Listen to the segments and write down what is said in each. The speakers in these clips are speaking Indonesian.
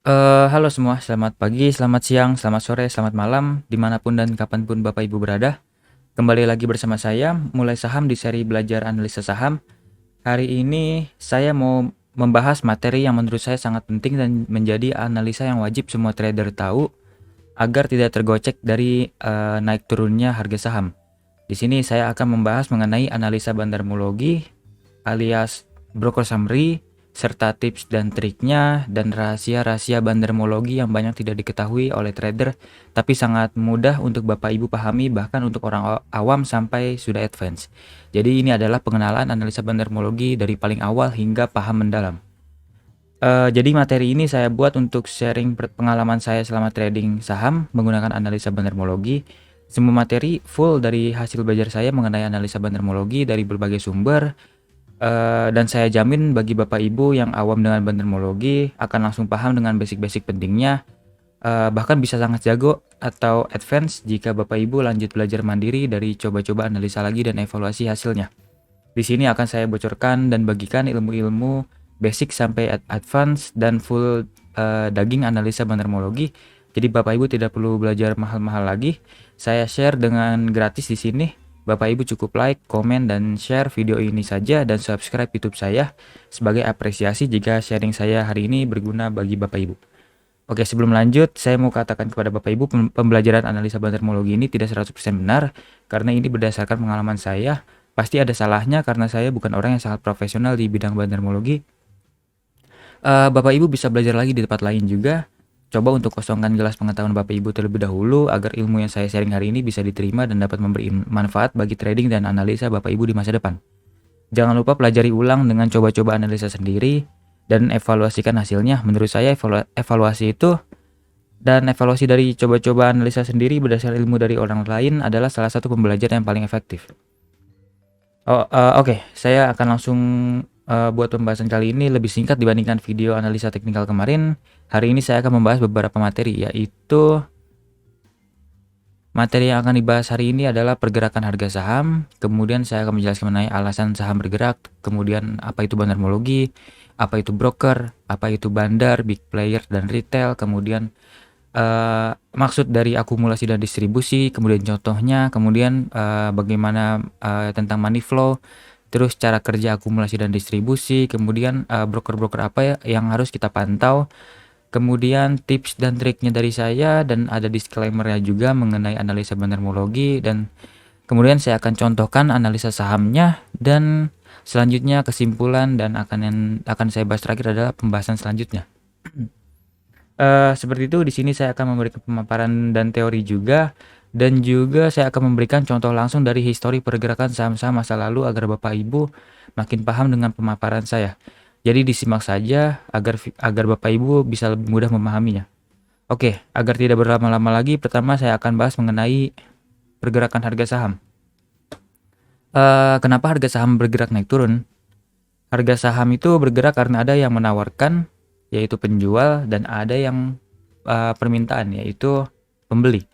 Halo semua, selamat pagi, selamat siang, selamat sore, selamat malam, dimanapun dan kapanpun Bapak Ibu berada. Kembali lagi bersama saya, Mulai Saham di seri belajar analisa saham. Hari ini saya mau membahas materi yang menurut saya sangat penting dan menjadi analisa yang wajib semua trader tahu agar tidak tergocek dari naik turunnya harga saham. Di sini saya akan membahas mengenai analisa bandarmologi alias broker summary, serta tips dan triknya dan rahasia-rahasia bandarmologi yang banyak tidak diketahui oleh trader, tapi sangat mudah untuk Bapak Ibu pahami bahkan untuk orang awam sampai sudah advance. Jadi ini adalah pengenalan analisa bandarmologi dari paling awal hingga paham mendalam. Jadi materi ini saya buat untuk sharing pengalaman saya selama trading saham menggunakan analisa bandarmologi. Semua materi full dari hasil belajar saya mengenai analisa bandarmologi dari berbagai sumber. Dan saya jamin bagi Bapak Ibu yang awam dengan bandarmologi akan langsung paham dengan basic-basic pentingnya, bahkan bisa sangat jago atau advance jika Bapak Ibu lanjut belajar mandiri dari coba-coba analisa lagi dan evaluasi hasilnya. Di sini akan saya bocorkan dan bagikan ilmu-ilmu basic sampai advance dan full daging analisa bandarmologi. Jadi Bapak Ibu tidak perlu belajar mahal-mahal lagi. Saya share dengan gratis di sini. Bapak Ibu cukup like, komen, dan share video ini saja dan subscribe YouTube saya sebagai apresiasi jika sharing saya hari ini berguna bagi Bapak Ibu. Oke, sebelum lanjut, saya mau katakan kepada Bapak Ibu pembelajaran analisa bandarmologi ini tidak 100% benar karena ini berdasarkan pengalaman saya. Pasti ada salahnya karena saya bukan orang yang sangat profesional di bidang bandarmologi. Bapak Ibu bisa belajar lagi di tempat lain juga. Coba untuk kosongkan gelas pengetahuan Bapak Ibu terlebih dahulu agar ilmu yang saya sharing hari ini bisa diterima dan dapat memberi manfaat bagi trading dan analisa Bapak Ibu di masa depan. Jangan lupa pelajari ulang dengan coba-coba analisa sendiri dan evaluasikan hasilnya. Menurut saya evaluasi itu dan evaluasi dari coba-coba analisa sendiri berdasarkan ilmu dari orang lain adalah salah satu pembelajaran yang paling efektif. Oke, saya akan langsung buat pembahasan kali ini lebih singkat dibandingkan video analisa teknikal kemarin. Hari ini saya akan membahas beberapa materi, yaitu materi yang akan dibahas hari ini adalah pergerakan harga saham. Kemudian saya akan menjelaskan mengenai alasan saham bergerak, kemudian apa itu bandarmologi, apa itu broker, apa itu bandar, big player, dan retail, kemudian maksud dari akumulasi dan distribusi, kemudian contohnya, kemudian bagaimana tentang money flow, terus cara kerja akumulasi dan distribusi, kemudian broker-broker apa ya yang harus kita pantau, kemudian tips dan triknya dari saya, dan ada disclaimer-nya juga mengenai analisa bandarmologi, dan kemudian saya akan contohkan analisa sahamnya, dan selanjutnya kesimpulan, dan akan saya bahas terakhir adalah pembahasan selanjutnya. Seperti itu, di sini saya akan memberikan pemaparan dan teori juga, dan juga saya akan memberikan contoh langsung dari histori pergerakan saham-saham masa lalu agar Bapak Ibu makin paham dengan pemaparan saya. Jadi disimak saja agar Bapak Ibu bisa lebih mudah memahaminya. Oke, agar tidak berlama-lama lagi, pertama saya akan bahas mengenai pergerakan harga saham. Kenapa harga saham bergerak naik turun? Harga saham itu bergerak karena ada yang menawarkan, yaitu penjual, dan ada yang permintaan, yaitu pembeli.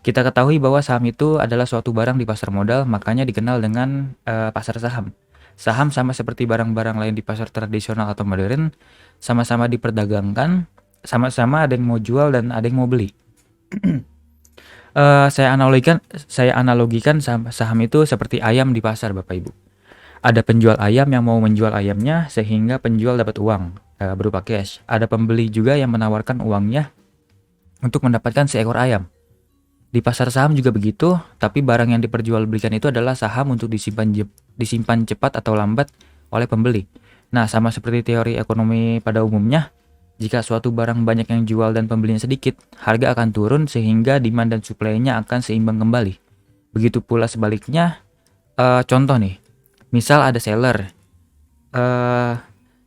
Kita ketahui bahwa saham itu adalah suatu barang di pasar modal, makanya dikenal dengan pasar saham. Saham sama seperti barang-barang lain di pasar tradisional atau modern, sama-sama diperdagangkan, sama-sama ada yang mau jual dan ada yang mau beli. Saya analogikan saham itu seperti ayam di pasar, Bapak Ibu. Ada penjual ayam yang mau menjual ayamnya sehingga penjual dapat uang berupa cash. Ada pembeli juga yang menawarkan uangnya untuk mendapatkan seekor ayam. Di pasar saham juga begitu, tapi barang yang diperjualbelikan itu adalah saham untuk disimpan cepat atau lambat oleh pembeli. Nah, sama seperti teori ekonomi pada umumnya, jika suatu barang banyak yang jual dan pembelinya sedikit, harga akan turun sehingga demand dan supply-nya akan seimbang kembali. Begitu pula sebaliknya, contoh nih, misal ada seller.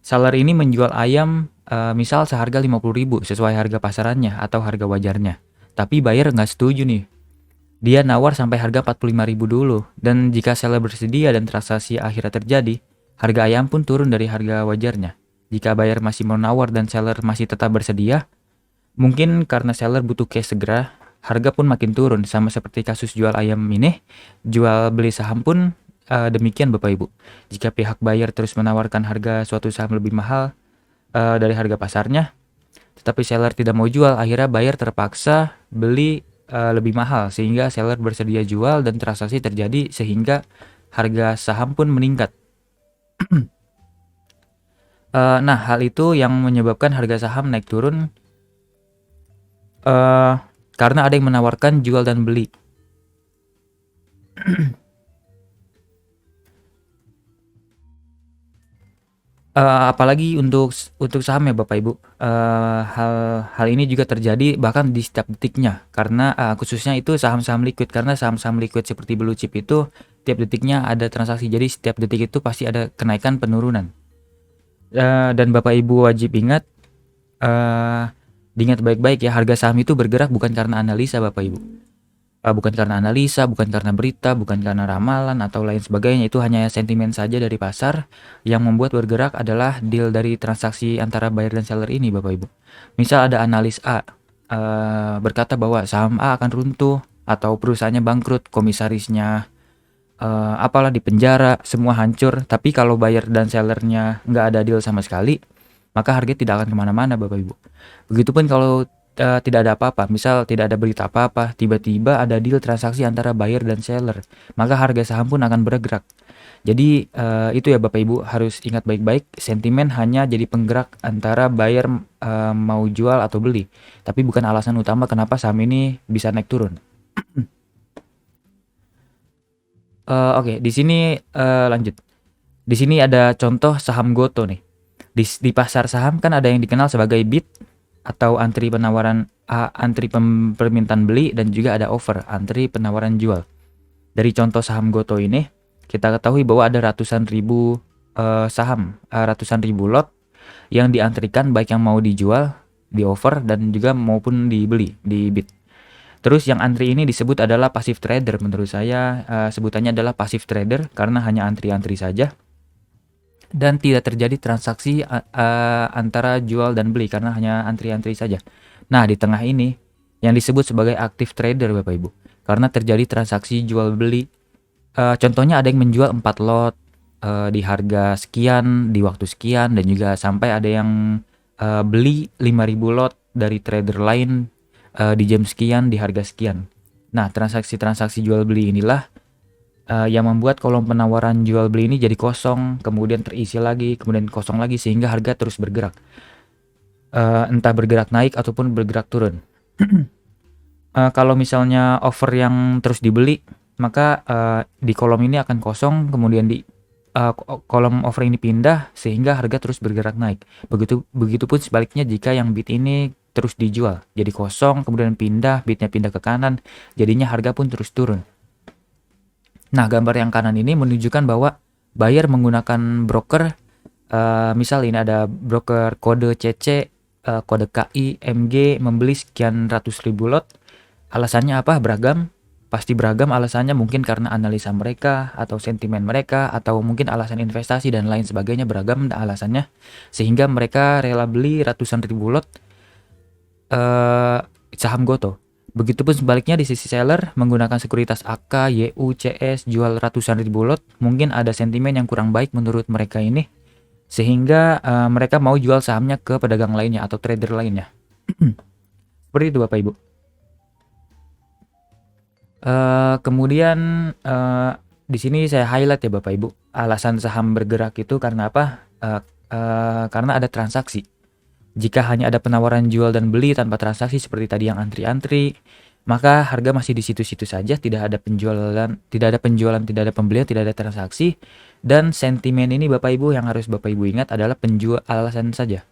Seller ini menjual ayam misal seharga 50.000 sesuai harga pasarannya atau harga wajarnya. Tapi buyer nggak setuju nih. Dia nawar sampai harga 45.000 dulu. Dan jika seller bersedia dan transaksi akhirnya terjadi, harga ayam pun turun dari harga wajarnya. Jika buyer masih mau nawar dan seller masih tetap bersedia, mungkin karena seller butuh cash segera, harga pun makin turun. Sama seperti kasus jual ayam ini, jual beli saham pun demikian Bapak Ibu. Jika pihak buyer terus menawarkan harga suatu saham lebih mahal dari harga pasarnya, tetapi seller tidak mau jual, akhirnya buyer terpaksa beli lebih mahal sehingga seller bersedia jual dan transaksi terjadi sehingga harga saham pun meningkat. Nah, hal itu yang menyebabkan harga saham naik turun eh, karena ada yang menawarkan jual dan beli. Apalagi untuk saham ya Bapak Ibu, hal ini juga terjadi bahkan di setiap detiknya karena, khususnya itu saham-saham liquid karena saham-saham liquid seperti blue chip itu tiap detiknya ada transaksi, jadi setiap detik itu pasti ada kenaikan penurunan. Dan Bapak Ibu wajib eee, diingat baik-baik ya, harga saham itu bergerak bukan karena analisa Bapak Ibu. Bukan karena analisa, bukan karena berita, bukan karena ramalan atau lain sebagainya, itu hanya sentimen saja dari pasar. Yang membuat bergerak adalah deal dari transaksi antara buyer dan seller ini Bapak Ibu. Misal ada analis A berkata bahwa saham A akan runtuh atau perusahaannya bangkrut, komisarisnya apalah dipenjara, semua hancur. Tapi kalau buyer dan sellernya nggak ada deal sama sekali, maka harga tidak akan kemana-mana Bapak Ibu. Begitupun kalau tidak ada apa-apa, misal tidak ada berita apa-apa, tiba-tiba ada deal transaksi antara buyer dan seller, maka harga saham pun akan bergerak. Jadi itu ya Bapak Ibu harus ingat baik-baik, sentimen hanya jadi penggerak antara buyer mau jual atau beli, tapi bukan alasan utama kenapa saham ini bisa naik turun. Oke, di sini lanjut. Di sini ada contoh saham Goto nih. Di pasar saham kan ada yang dikenal sebagai bid atau antri penawaran, antri permintaan beli, dan juga ada offer, antri penawaran jual. Dari contoh saham Goto ini, kita ketahui bahwa ada ratusan ribu saham, ratusan ribu lot yang diantrikan baik yang mau dijual, di offer, dan juga maupun dibeli, di bid. Terus yang antri ini disebut adalah passive trader. Menurut saya sebutannya adalah passive trader karena hanya antri-antri saja dan tidak terjadi transaksi antara jual dan beli karena hanya antri-antri saja. Nah, di tengah ini yang disebut sebagai active trader Bapak Ibu. Karena terjadi transaksi jual beli. Contohnya ada yang menjual 4 lot di harga sekian, di waktu sekian, dan juga sampai ada yang beli 5.000 lot dari trader lain di jam sekian, di harga sekian. Nah, transaksi-transaksi jual beli inilah yang membuat kolom penawaran jual beli ini jadi kosong, kemudian terisi lagi, kemudian kosong lagi sehingga harga terus bergerak. Entah bergerak naik ataupun bergerak turun. Kalau misalnya offer yang terus dibeli, maka di kolom ini akan kosong, kemudian di kolom offer ini pindah sehingga harga terus bergerak naik. Begitupun sebaliknya jika yang bid ini terus dijual, jadi kosong, kemudian bidnya pindah ke kanan, jadinya harga pun terus turun. Nah, gambar yang kanan ini menunjukkan bahwa buyer menggunakan broker, misal ini ada broker kode CC, kode KI, MG, membeli sekian ratus ribu lot. Alasannya apa? Beragam. Pasti beragam alasannya, mungkin karena analisa mereka, atau sentimen mereka, atau mungkin alasan investasi dan lain sebagainya, beragam alasannya. Sehingga mereka rela beli ratusan ribu lot saham Goto. Begitupun sebaliknya di sisi seller menggunakan sekuritas AK, YU, CS, jual ratusan ribu lot, mungkin ada sentimen yang kurang baik menurut mereka ini, sehingga mereka mau jual sahamnya ke pedagang lainnya atau trader lainnya. Seperti itu Bapak Ibu. Kemudian di sini saya highlight ya Bapak Ibu, alasan saham bergerak itu karena apa? Karena ada transaksi. Jika hanya ada penawaran jual dan beli tanpa transaksi seperti tadi yang antri-antri, maka harga masih di situ-situ saja, tidak ada penjualan, tidak ada pembelian, tidak ada transaksi. Dan sentimen ini Bapak Ibu yang harus Bapak Ibu ingat adalah alasan saja.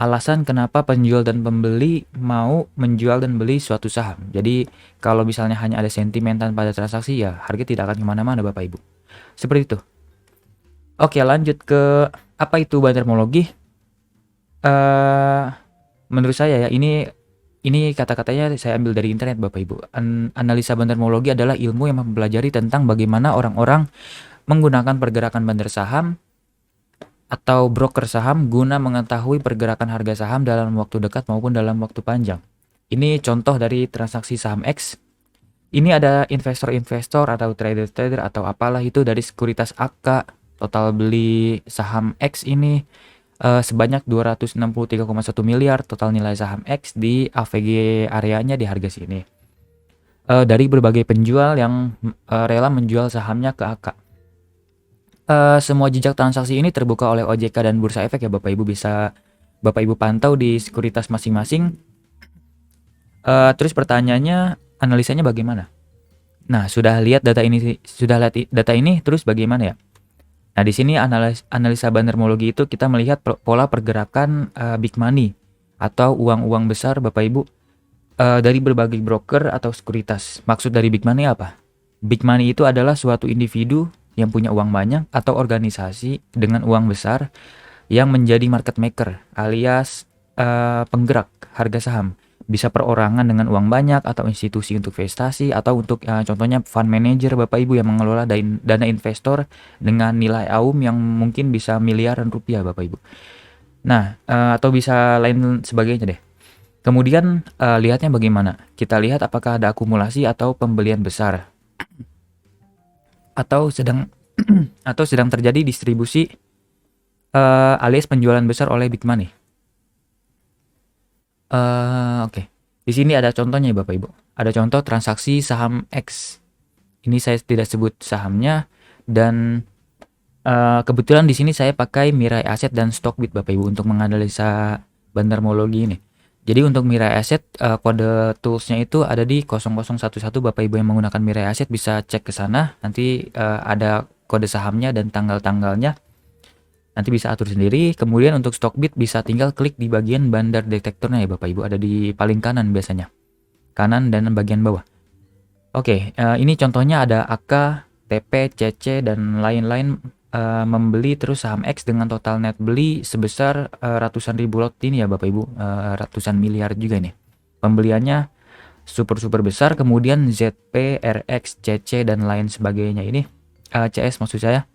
Alasan kenapa penjual dan pembeli mau menjual dan beli suatu saham. Jadi kalau misalnya hanya ada sentimen tanpa ada transaksi, ya harga tidak akan kemana-mana Bapak Ibu. Seperti itu. Oke, lanjut ke apa itu bantermologi. Menurut saya ya, ini kata-katanya saya ambil dari internet Bapak Ibu. Analisa bantermologi adalah ilmu yang mempelajari tentang bagaimana orang-orang menggunakan pergerakan bandar saham atau broker saham guna mengetahui pergerakan harga saham dalam waktu dekat maupun dalam waktu panjang. Ini contoh dari transaksi saham X. Ini ada investor-investor atau trader-trader atau apalah itu dari sekuritas AK, total beli saham X ini sebanyak 263,1 miliar total nilai saham X di AVG areanya di harga sini. Dari berbagai penjual yang rela menjual sahamnya ke AK. Semua jejak transaksi ini terbuka oleh OJK dan Bursa Efek ya Bapak Ibu, bisa Bapak Ibu pantau di sekuritas masing-masing. Terus pertanyaannya, analisanya bagaimana? Nah, sudah lihat data ini terus bagaimana ya? Nah, di sini analisa bandermologi itu kita melihat pola pergerakan big money atau uang-uang besar Bapak Ibu dari berbagai broker atau sekuritas. Maksud dari big money apa? Big money itu adalah suatu individu yang punya uang banyak atau organisasi dengan uang besar yang menjadi market maker alias penggerak harga saham. Bisa perorangan dengan uang banyak atau institusi untuk investasi atau untuk contohnya fund manager Bapak Ibu yang mengelola dana investor dengan nilai AUM yang mungkin bisa miliaran rupiah Bapak Ibu. Nah, atau bisa lain sebagainya deh. Kemudian lihatnya bagaimana? Kita lihat apakah ada akumulasi atau pembelian besar atau sedang atau sedang terjadi distribusi alias penjualan besar oleh big money. Oke. Di sini ada contohnya ya Bapak Ibu. Ada contoh transaksi saham X. Ini saya tidak sebut sahamnya dan kebetulan di sini saya pakai Mirai Asset dan Stockbit Bapak Ibu untuk menganalisa bandermologi ini. Jadi untuk Mirai Asset kode toolsnya itu ada di 0011 Bapak Ibu yang menggunakan Mirai Asset bisa cek ke sana. Nanti ada kode sahamnya dan tanggal-tanggalnya. Nanti bisa atur sendiri. Kemudian untuk Stockbit bisa tinggal klik di bagian bandar detektornya ya Bapak Ibu. Ada di paling kanan biasanya. Kanan dan bagian bawah. Oke, ini contohnya ada AK, TP, CC, dan lain-lain membeli terus saham X dengan total net beli sebesar ratusan ribu lot ini ya Bapak Ibu. Ratusan miliar juga nih. Pembeliannya super besar. Kemudian ZP, RX, CC, dan lain sebagainya ini. CS maksud saya.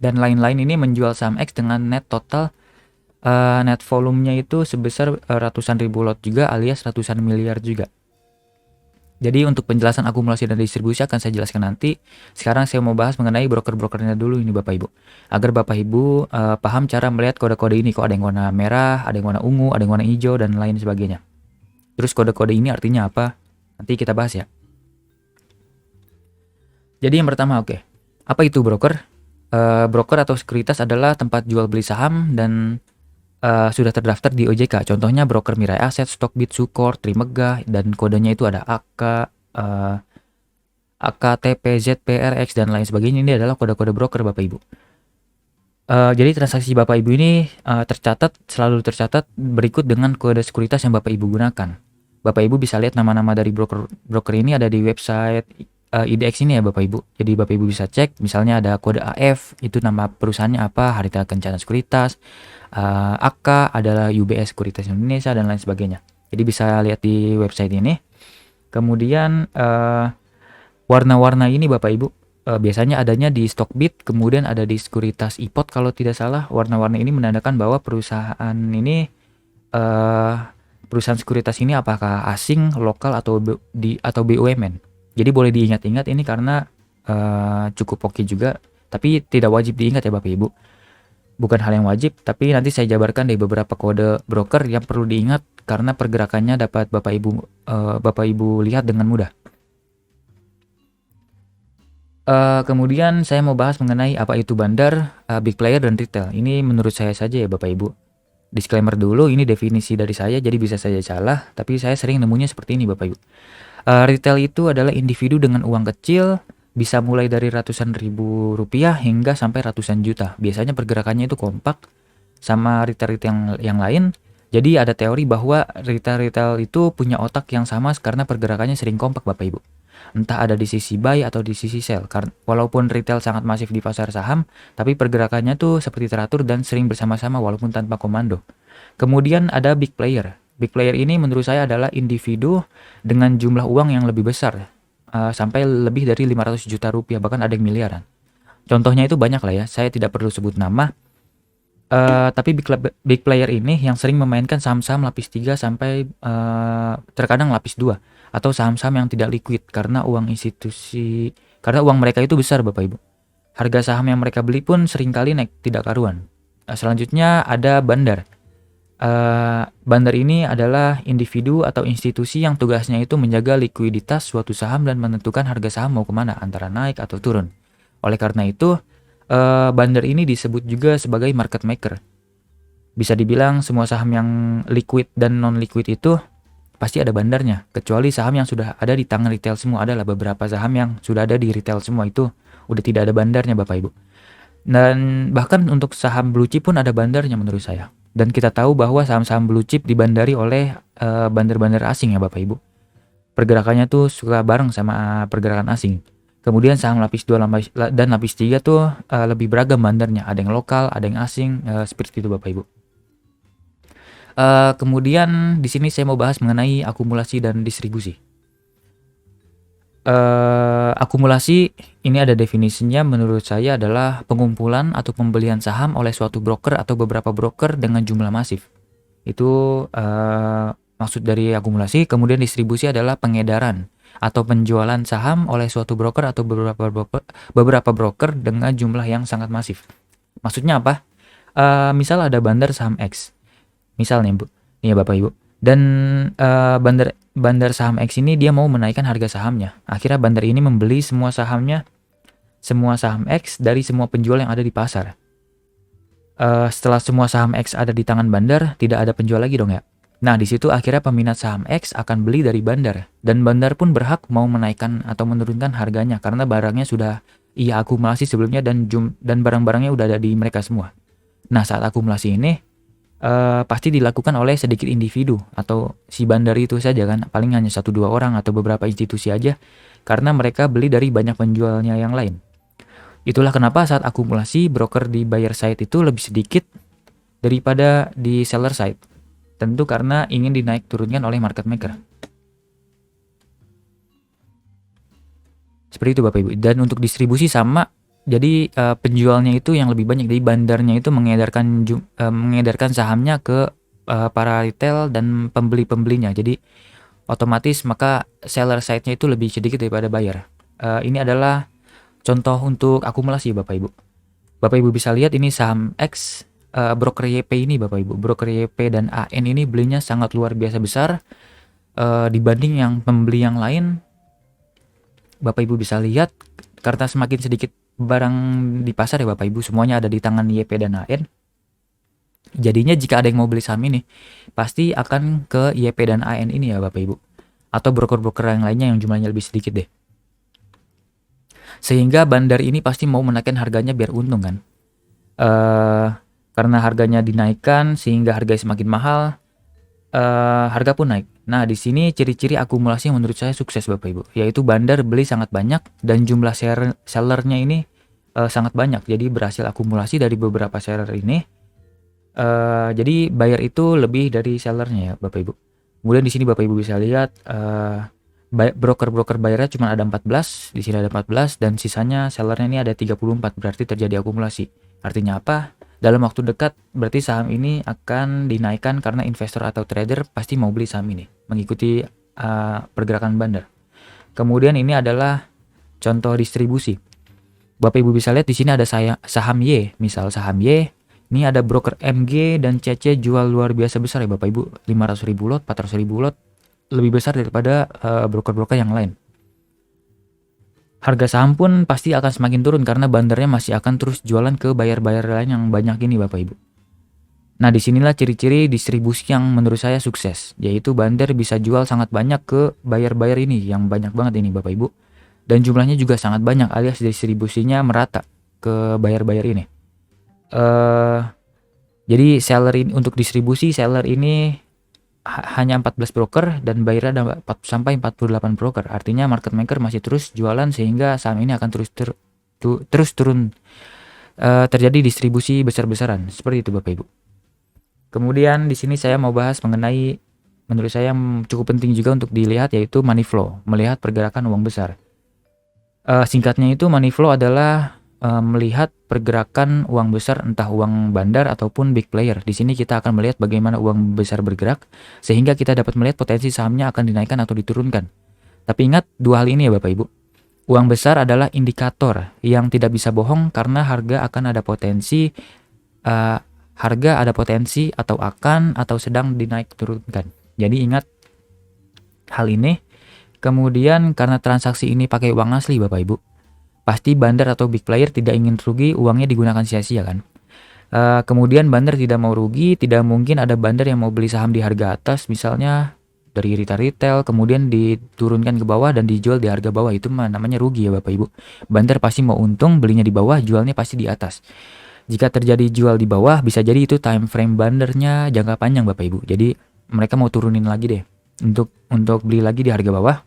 Dan lain-lain ini menjual saham X dengan net total net volumenya itu sebesar ratusan ribu lot juga alias ratusan miliar juga. Jadi untuk penjelasan akumulasi dan distribusi akan saya jelaskan nanti. Sekarang saya mau bahas mengenai broker-brokernya dulu ini Bapak Ibu. Agar Bapak Ibu paham cara melihat kode-kode ini. Kok ada yang warna merah, ada yang warna ungu, ada yang warna hijau, dan lain sebagainya. Terus kode-kode ini artinya apa? Nanti kita bahas ya. Jadi yang pertama, oke. Apa itu broker? Broker atau sekuritas adalah tempat jual beli saham dan sudah terdaftar di OJK. Contohnya broker Mirai Asset, Stockbit, Sukor, Trimegah, dan kodenya itu ada AK, AKTP, ZP, RX, dan lain sebagainya. Ini adalah kode-kode broker Bapak Ibu. Jadi transaksi Bapak Ibu ini selalu tercatat berikut dengan kode sekuritas yang Bapak Ibu gunakan. Bapak Ibu bisa lihat nama-nama dari broker ini ada di website IDX ini ya Bapak Ibu. Jadi Bapak Ibu bisa cek, misalnya ada kode AF, itu nama perusahaannya apa, Harita Kencana Sekuritas, AK adalah UBS Sekuritas Indonesia, dan lain sebagainya. Jadi bisa lihat di website ini. Kemudian warna-warna ini Bapak Ibu biasanya adanya di Stockbit, kemudian ada di Sekuritas IPOT kalau tidak salah. Warna-warna ini menandakan bahwa perusahaan ini perusahaan sekuritas ini apakah asing, lokal, atau BUMN. Jadi boleh diingat-ingat ini karena cukup oke juga, tapi tidak wajib diingat ya Bapak Ibu. Bukan hal yang wajib, tapi nanti saya jabarkan dari beberapa kode broker yang perlu diingat karena pergerakannya dapat Bapak Ibu lihat dengan mudah. Kemudian saya mau bahas mengenai apa itu bandar, big player, dan retail. Ini menurut saya saja ya Bapak Ibu. Disclaimer dulu, ini definisi dari saya, jadi bisa saja salah, tapi saya sering nemunya seperti ini Bapak Ibu. Retail itu adalah individu dengan uang kecil, bisa mulai dari ratusan ribu rupiah hingga sampai ratusan juta. Biasanya pergerakannya itu kompak sama retail-retail yang lain. Jadi ada teori bahwa retail itu punya otak yang sama karena pergerakannya sering kompak Bapak Ibu. Entah ada di sisi buy atau di sisi sell. Walaupun retail sangat masif di pasar saham, tapi pergerakannya tuh seperti teratur dan sering bersama-sama walaupun tanpa komando. Kemudian ada big player. Big player ini menurut saya adalah individu dengan jumlah uang yang lebih besar, sampai lebih dari 500 juta rupiah, bahkan ada yang miliaran. Contohnya itu banyak lah ya, saya tidak perlu sebut nama. Tapi big player ini yang sering memainkan saham-saham lapis 3 sampai terkadang lapis 2 atau saham-saham yang tidak liquid karena uang mereka itu besar Bapak Ibu. Harga saham yang mereka beli pun seringkali naik tidak karuan. Selanjutnya ada bandar. Bandar ini adalah individu atau institusi yang tugasnya itu menjaga likuiditas suatu saham dan menentukan harga saham mau kemana, antara naik atau turun. Oleh karena itu, bandar ini disebut juga sebagai market maker. Bisa dibilang semua saham yang liquid dan non-liquid itu pasti ada bandarnya, kecuali saham yang sudah ada di tangan retail semua. Adalah beberapa saham yang sudah ada di retail semua, itu udah tidak ada bandarnya Bapak Ibu. Dan bahkan untuk saham blue chip pun ada bandarnya menurut saya. Dan kita tahu bahwa saham-saham blue chip dibandari oleh bandar-bandar asing ya Bapak Ibu. Pergerakannya tuh suka bareng sama pergerakan asing. Kemudian saham lapis 2 dan lapis 3 tuh lebih beragam bandarnya. Ada yang lokal, ada yang asing, seperti itu Bapak Ibu. Kemudian di sini saya mau bahas mengenai akumulasi dan distribusi. Akumulasi ini ada definisinya, menurut saya adalah pengumpulan atau pembelian saham oleh suatu broker atau beberapa broker dengan jumlah masif. Itu maksud dari akumulasi. Kemudian distribusi adalah pengedaran atau penjualan saham oleh suatu broker atau beberapa broker dengan jumlah yang sangat masif. Maksudnya apa? Misal ada bandar saham X. Misalnya Bu, nih ya Bapak Ibu. Dan bandar saham X ini dia mau menaikkan harga sahamnya. Akhirnya bandar ini membeli semua saham X dari semua penjual yang ada di pasar. Setelah semua saham X ada di tangan bandar, tidak ada penjual lagi dong ya. Nah, di situ akhirnya peminat saham X akan beli dari bandar, dan bandar pun berhak mau menaikkan atau menurunkan harganya karena barangnya sudah ia akumulasi sebelumnya dan barang-barangnya udah ada di mereka semua. Nah, saat akumulasi ini pasti dilakukan oleh sedikit individu atau si bandar itu saja kan, paling hanya 1-2 orang atau beberapa institusi aja, karena mereka beli dari banyak penjualnya yang lain. Itulah kenapa saat akumulasi broker di buyer side itu lebih sedikit daripada di seller side. Tentu karena ingin dinaik turunkan oleh market maker. Seperti itu Bapak Ibu. Dan untuk distribusi sama. Jadi penjualnya itu yang lebih banyak, dari bandarnya itu mengedarkan sahamnya ke para retail dan pembeli-pembelinya. Jadi otomatis maka seller side-nya itu lebih sedikit daripada buyer. Ini adalah contoh untuk akumulasi Bapak Ibu. Bapak Ibu bisa lihat ini saham X, broker YP ini Bapak Ibu. Broker YP dan AN ini belinya sangat luar biasa besar dibanding yang pembeli yang lain. Bapak Ibu bisa lihat karena semakin sedikit barang di pasar ya Bapak Ibu, semuanya ada di tangan YP dan AN. Jadinya jika ada yang mau beli saham ini, pasti akan ke YP dan AN ini ya Bapak Ibu. Atau broker-broker yang lainnya yang jumlahnya lebih sedikit deh. Sehingga bandar ini pasti mau menaikkan harganya biar untung kan. Karena harganya dinaikkan sehingga harganya semakin mahal, harga pun naik. Nah, di sini ciri-ciri akumulasi yang menurut saya sukses Bapak Ibu, yaitu bandar beli sangat banyak dan jumlah sellernya ini sangat banyak. Jadi berhasil akumulasi dari beberapa seller ini. Jadi buyer itu lebih dari sellernya ya Bapak Ibu. Kemudian di sini Bapak Ibu bisa lihat broker-broker buyernya cuma ada 14, di sini ada 14 dan sisanya sellernya ini ada 34, berarti terjadi akumulasi. Artinya apa? Dalam waktu dekat berarti saham ini akan dinaikkan karena investor atau trader pasti mau beli saham ini, mengikuti pergerakan bandar. Kemudian ini adalah contoh distribusi. Bapak Ibu bisa lihat di sini ada saham Y, misal saham Y. Ini ada broker MG dan CC jual luar biasa besar ya Bapak Ibu, 500.000 lot, 400.000 lot, lebih besar daripada broker-broker yang lain. Harga saham pun pasti akan semakin turun karena bandarnya masih akan terus jualan ke buyer-buyer lain yang banyak ini Bapak Ibu. Nah, disinilah ciri-ciri distribusi yang menurut saya sukses, yaitu bandar bisa jual sangat banyak ke buyer-buyer ini yang banyak banget ini Bapak Ibu. Dan jumlahnya juga sangat banyak alias distribusinya merata ke buyer-buyer ini. Jadi untuk distribusi seller ini hanya 14 broker dan buyer ada sampai 48 broker. Artinya market maker masih terus jualan sehingga saham ini akan terus turun. Terjadi distribusi besar-besaran. Seperti itu Bapak Ibu. Kemudian di sini saya mau bahas mengenai menurut saya cukup penting juga untuk dilihat, yaitu money flow, melihat pergerakan uang besar. Singkatnya itu money flow adalah melihat pergerakan uang besar, entah uang bandar ataupun big player. Di sini kita akan melihat bagaimana uang besar bergerak sehingga kita dapat melihat potensi sahamnya akan dinaikkan atau diturunkan. Tapi ingat dua hal ini ya Bapak Ibu. Uang besar adalah indikator yang tidak bisa bohong karena harga akan ada potensi harga ada potensi atau akan atau sedang dinaik turunkan. Jadi ingat hal ini. Kemudian karena transaksi ini pakai uang asli Bapak Ibu, pasti bandar atau big player tidak ingin rugi, uangnya digunakan sia-sia kan. Kemudian bandar tidak mau rugi, tidak mungkin ada bandar yang mau beli saham di harga atas misalnya dari retail, kemudian diturunkan ke bawah dan dijual di harga bawah, itu namanya rugi ya Bapak Ibu. Bandar pasti mau untung, belinya di bawah, jualnya pasti di atas. Jika terjadi jual di bawah, bisa jadi itu time frame bandarnya jangka panjang Bapak Ibu. Jadi mereka mau turunin lagi deh untuk beli lagi di harga bawah.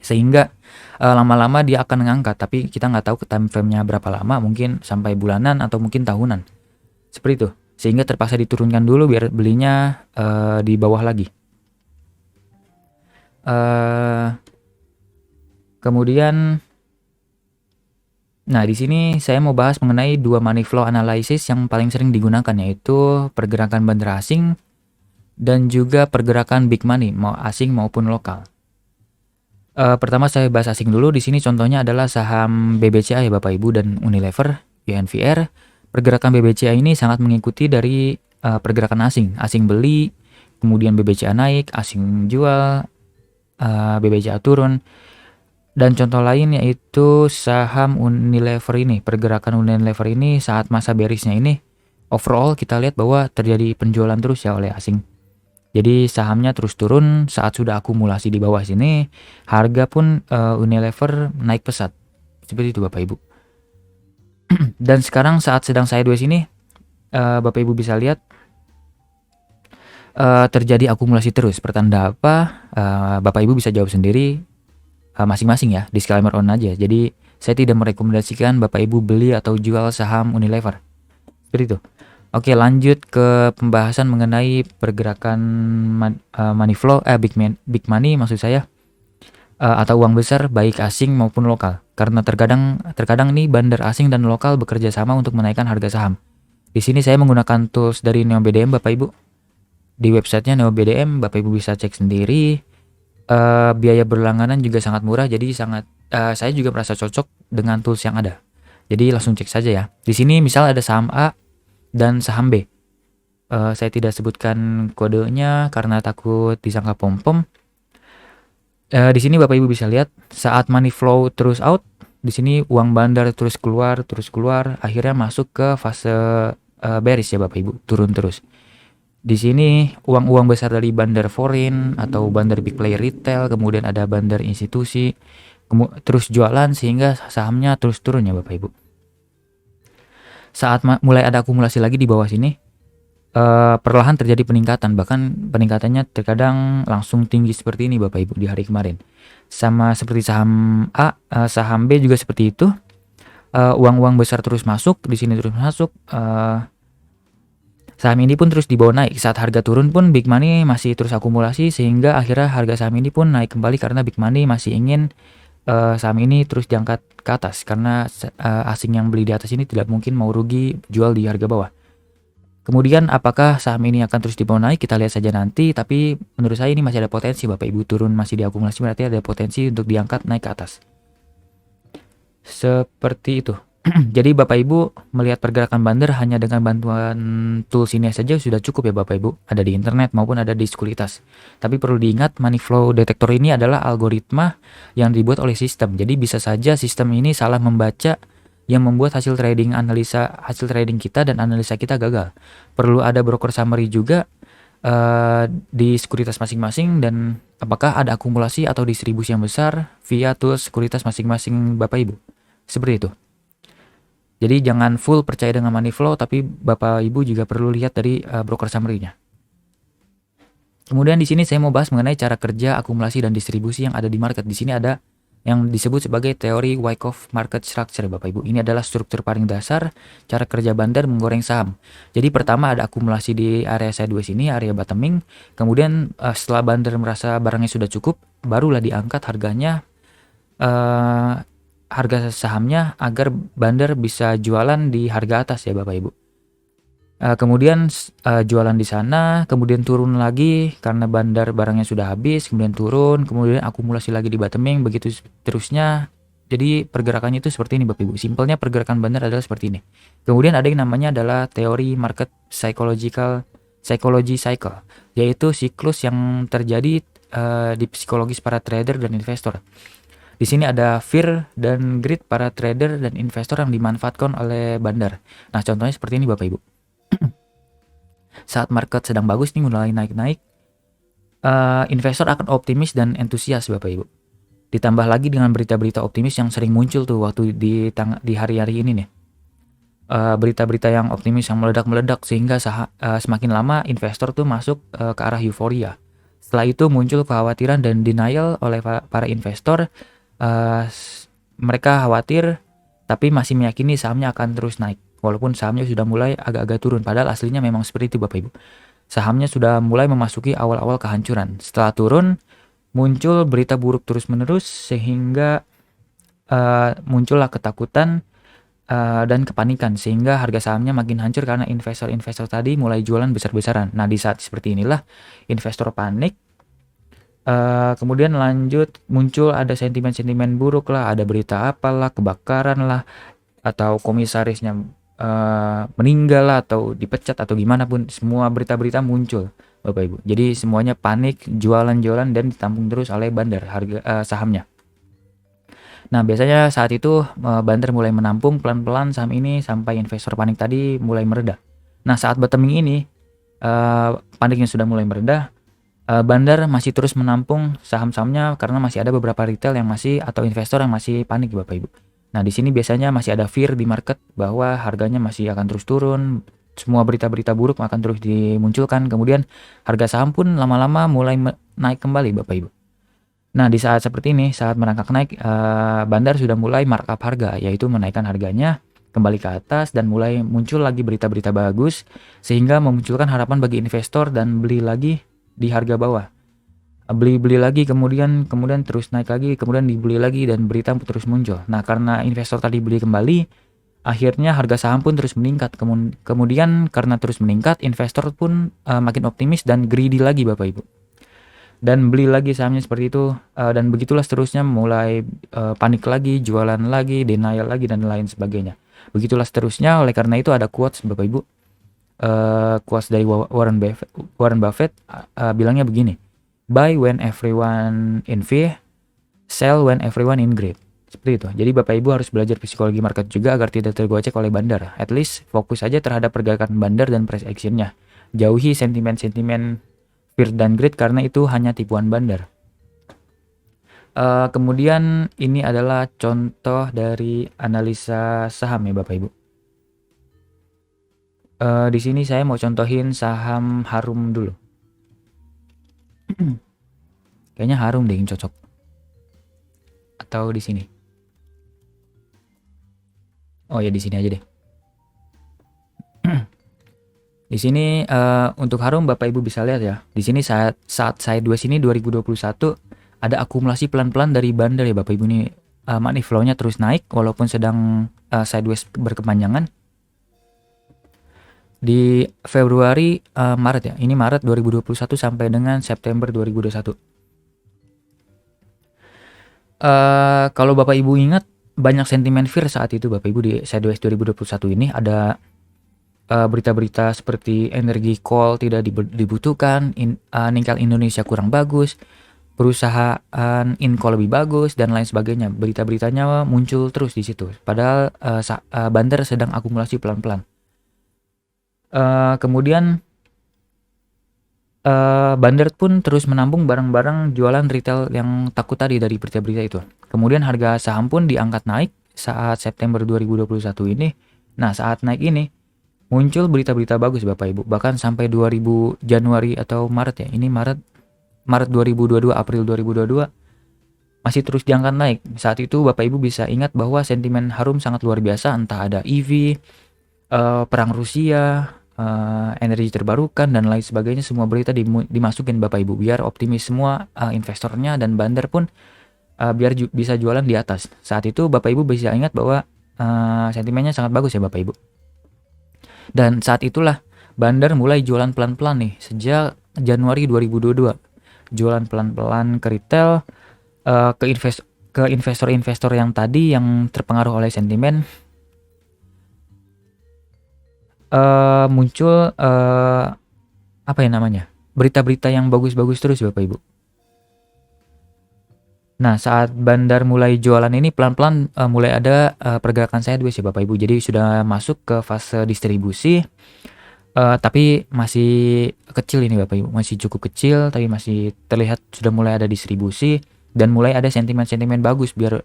Sehingga lama-lama dia akan ngangkat, tapi kita nggak tahu ke time frame-nya berapa lama, mungkin sampai bulanan atau mungkin tahunan. Seperti itu. Sehingga terpaksa diturunkan dulu biar belinya di bawah lagi. Kemudian nah, di sini saya mau bahas mengenai dua money flow analysis yang paling sering digunakan, yaitu pergerakan bandar asing dan juga pergerakan big money, mau asing maupun lokal. Pertama saya bahas asing dulu. Di sini contohnya adalah saham BBCA ya Bapak Ibu dan Unilever, UNVR. Pergerakan BBCA ini sangat mengikuti dari pergerakan asing. Asing beli, kemudian BBCA naik, asing jual, BBCA turun. Dan contoh lain yaitu saham Unilever ini. Pergerakan Unilever ini saat masa bearisnya ini, overall kita lihat bahwa terjadi penjualan terus ya oleh asing. Jadi sahamnya terus turun saat sudah akumulasi di bawah sini, harga pun Unilever naik pesat. Seperti itu Bapak Ibu. Dan sekarang saat sedang sideways ini, Bapak Ibu bisa lihat terjadi akumulasi terus. Pertanda apa? Bapak Ibu bisa jawab sendiri masing-masing ya, disclaimer on aja. Jadi saya tidak merekomendasikan Bapak Ibu beli atau jual saham Unilever. Seperti itu. Oke, lanjut ke pembahasan mengenai pergerakan money flow, big money maksud saya, atau uang besar baik asing maupun lokal. Karena terkadang nih bandar asing dan lokal bekerja sama untuk menaikkan harga saham. Di sini saya menggunakan tools dari NeoBDM Bapak Ibu. Di websitenya NeoBDM Bapak Ibu bisa cek sendiri. Biaya berlangganan juga sangat murah, jadi saya juga merasa cocok dengan tools yang ada. Jadi langsung cek saja ya. Di sini misal ada saham A dan saham B. Saya tidak sebutkan kodenya karena takut disangka pom-pom. Di sini Bapak Ibu bisa lihat saat money flow terus out, di sini uang bandar terus keluar, akhirnya masuk ke fase bearish ya Bapak Ibu, turun terus. Di sini uang-uang besar dari bandar foreign atau bandar big player retail, kemudian ada bandar institusi, terus jualan sehingga sahamnya terus turun ya Bapak Ibu. Saat mulai ada akumulasi lagi di bawah sini, perlahan terjadi peningkatan, bahkan peningkatannya terkadang langsung tinggi seperti ini Bapak Ibu di hari kemarin. Sama seperti saham A, saham B juga seperti itu. Uang-uang besar terus masuk, di sini terus masuk. Saham ini pun terus dibawa naik. Saat harga turun pun big money masih terus akumulasi sehingga akhirnya harga saham ini pun naik kembali karena big money masih ingin saham ini terus diangkat ke atas karena asing yang beli di atas ini tidak mungkin mau rugi jual di harga bawah. Kemudian apakah saham ini akan terus dibawa naik, kita lihat saja nanti, tapi menurut saya ini masih ada potensi Bapak Ibu, turun masih diakumulasi berarti ada potensi untuk diangkat naik ke atas. Seperti itu. Jadi Bapak Ibu melihat pergerakan bandar hanya dengan bantuan tools ini saja sudah cukup ya Bapak Ibu. Ada di internet maupun ada di Sekuritas. Tapi perlu diingat money flow detector ini adalah algoritma yang dibuat oleh sistem. Jadi bisa saja sistem ini salah membaca yang membuat hasil trading kita dan analisa kita gagal. Perlu ada broker summary juga di sekuritas masing-masing dan apakah ada akumulasi atau distribusi yang besar via tools sekuritas masing-masing Bapak Ibu. Seperti itu. Jadi jangan full percaya dengan money flow, tapi Bapak Ibu juga perlu lihat dari broker summary-nya. Kemudian di sini saya mau bahas mengenai cara kerja akumulasi dan distribusi yang ada di market. Di sini ada yang disebut sebagai teori Wyckoff Market Structure Bapak Ibu. Ini adalah struktur paling dasar cara kerja bandar menggoreng saham. Jadi pertama ada akumulasi di area sideways ini, area bottoming. Kemudian setelah bandar merasa barangnya sudah cukup, barulah diangkat harganya, harga sahamnya agar bandar bisa jualan di harga atas ya Bapak Ibu. Kemudian jualan di sana, kemudian turun lagi karena bandar barangnya sudah habis, kemudian turun, kemudian akumulasi lagi di bottoming, begitu terusnya Jadi pergerakannya itu seperti ini Bapak Ibu. Simpelnya pergerakan Bandar adalah seperti ini. Kemudian ada yang namanya adalah teori market psychology cycle, yaitu siklus yang terjadi di psikologis para trader dan investor. Di sini ada fear dan greed para trader dan investor yang dimanfaatkan oleh Bandar. Nah, contohnya seperti ini Bapak Ibu. Saat market sedang bagus nih, mulai naik-naik, investor akan optimis dan entusias Bapak Ibu. Ditambah lagi dengan berita-berita optimis yang sering muncul tuh waktu di hari-hari ini nih. Berita-berita yang optimis yang meledak-meledak sehingga semakin lama investor tuh masuk ke arah euforia. Setelah itu muncul kekhawatiran dan denial oleh para investor. Mereka khawatir tapi masih meyakini sahamnya akan terus naik. Walaupun sahamnya sudah mulai agak-agak turun, padahal aslinya memang seperti itu Bapak Ibu. Sahamnya sudah mulai memasuki awal-awal kehancuran. Setelah turun, muncul berita buruk terus-menerus sehingga muncullah ketakutan dan kepanikan sehingga harga sahamnya makin hancur karena investor-investor tadi mulai jualan besar-besaran. Nah, di saat seperti inilah investor panik, kemudian lanjut muncul ada sentimen-sentimen buruk lah, ada berita apalah, kebakaran lah, atau komisarisnya meninggal lah, atau dipecat atau gimana pun, semua berita-berita muncul Bapak Ibu. Jadi semuanya panik, jualan-jualan dan ditampung terus oleh Bandar harga sahamnya. Nah, biasanya saat itu Bandar mulai menampung pelan-pelan saham ini sampai investor panik tadi mulai mereda. Nah, saat bottoming ini paniknya sudah mulai mereda, Bandar masih terus menampung saham-sahamnya karena masih ada beberapa retail yang masih atau investor yang masih panik Bapak Ibu. Nah, di sini biasanya masih ada fear di market bahwa harganya masih akan terus turun. Semua berita-berita buruk akan terus dimunculkan, kemudian harga saham pun lama-lama mulai naik kembali Bapak Ibu. Nah, di saat seperti ini, saat merangkak naik, Bandar sudah mulai markup harga, yaitu menaikkan harganya kembali ke atas dan mulai muncul lagi berita-berita bagus sehingga memunculkan harapan bagi investor dan beli lagi di harga bawah. Beli lagi kemudian terus naik lagi, kemudian dibeli lagi dan berita terus muncul. Nah, karena investor tadi beli kembali, akhirnya harga saham pun terus meningkat. Kemudian karena terus meningkat, investor pun makin optimis dan greedy lagi Bapak Ibu. Dan beli lagi sahamnya seperti itu, dan begitulah seterusnya, mulai panik lagi, jualan lagi, denial lagi dan lain sebagainya. Begitulah seterusnya. Oleh karena itu ada quotes Bapak Ibu. Quotes dari Warren Buffett bilangnya begini. Buy when everyone in fear, sell when everyone in greed. Seperti itu. Jadi Bapak Ibu harus belajar psikologi market juga agar tidak tergocek oleh Bandar. At least fokus aja terhadap pergerakan Bandar dan price actionnya. Jauhi sentimen-sentimen fear dan greed karena itu hanya tipuan Bandar. Kemudian ini adalah contoh dari analisa saham ya Bapak Ibu. Di sini saya mau contohin saham Harum dulu. Kayaknya Harum deh yang cocok. Atau di sini. Oh ya, di sini aja deh. Di sini untuk Harum Bapak Ibu bisa lihat ya. Di sini saat sideways ini 2021 ada akumulasi pelan-pelan dari Bandar ya Bapak Ibu nih. Money flow-nya terus naik walaupun sedang sideways berkepanjangan. Di Februari Maret ya. Ini Maret 2021 sampai dengan September 2021. Kalau Bapak Ibu ingat, banyak sentimen fear saat itu Bapak Ibu di sideways 2021 ini. Ada berita-berita seperti energi coal tidak dibutuhkan, nikel Indonesia kurang bagus, perusahaan Inco lebih bagus dan lain sebagainya. Berita-beritanya muncul terus di situ. Padahal Bandar sedang akumulasi pelan-pelan. Kemudian Bandar pun terus menampung barang-barang jualan retail yang takut tadi dari berita-berita itu. Kemudian harga saham pun diangkat naik saat September 2021 ini. Nah, saat naik ini muncul berita-berita bagus Bapak Ibu. Bahkan sampai 2000 Januari atau Maret ya. Ini Maret 2022, April 2022 masih terus diangkat naik. Saat itu Bapak Ibu bisa ingat bahwa sentimen Harum sangat luar biasa, entah ada EV, perang Rusia, energi terbarukan dan lain sebagainya. Semua berita dimasukin Bapak Ibu biar optimis semua investornya dan Bandar pun biar bisa jualan di atas. Saat itu Bapak Ibu bisa ingat bahwa sentimennya sangat bagus ya Bapak Ibu. Dan saat itulah Bandar mulai jualan pelan-pelan nih sejak Januari 2022. Jualan pelan-pelan ke retail, ke investor-investor yang tadi yang terpengaruh oleh sentimen, muncul apa ya namanya, berita-berita yang bagus-bagus terus Bapak Ibu. Nah, saat bandar mulai jualan ini pelan-pelan mulai ada pergerakan sideways ya Bapak Ibu. Jadi sudah masuk ke fase distribusi, tapi masih kecil ini Bapak Ibu, masih cukup kecil tapi masih terlihat sudah mulai ada distribusi dan mulai ada sentimen-sentimen bagus biar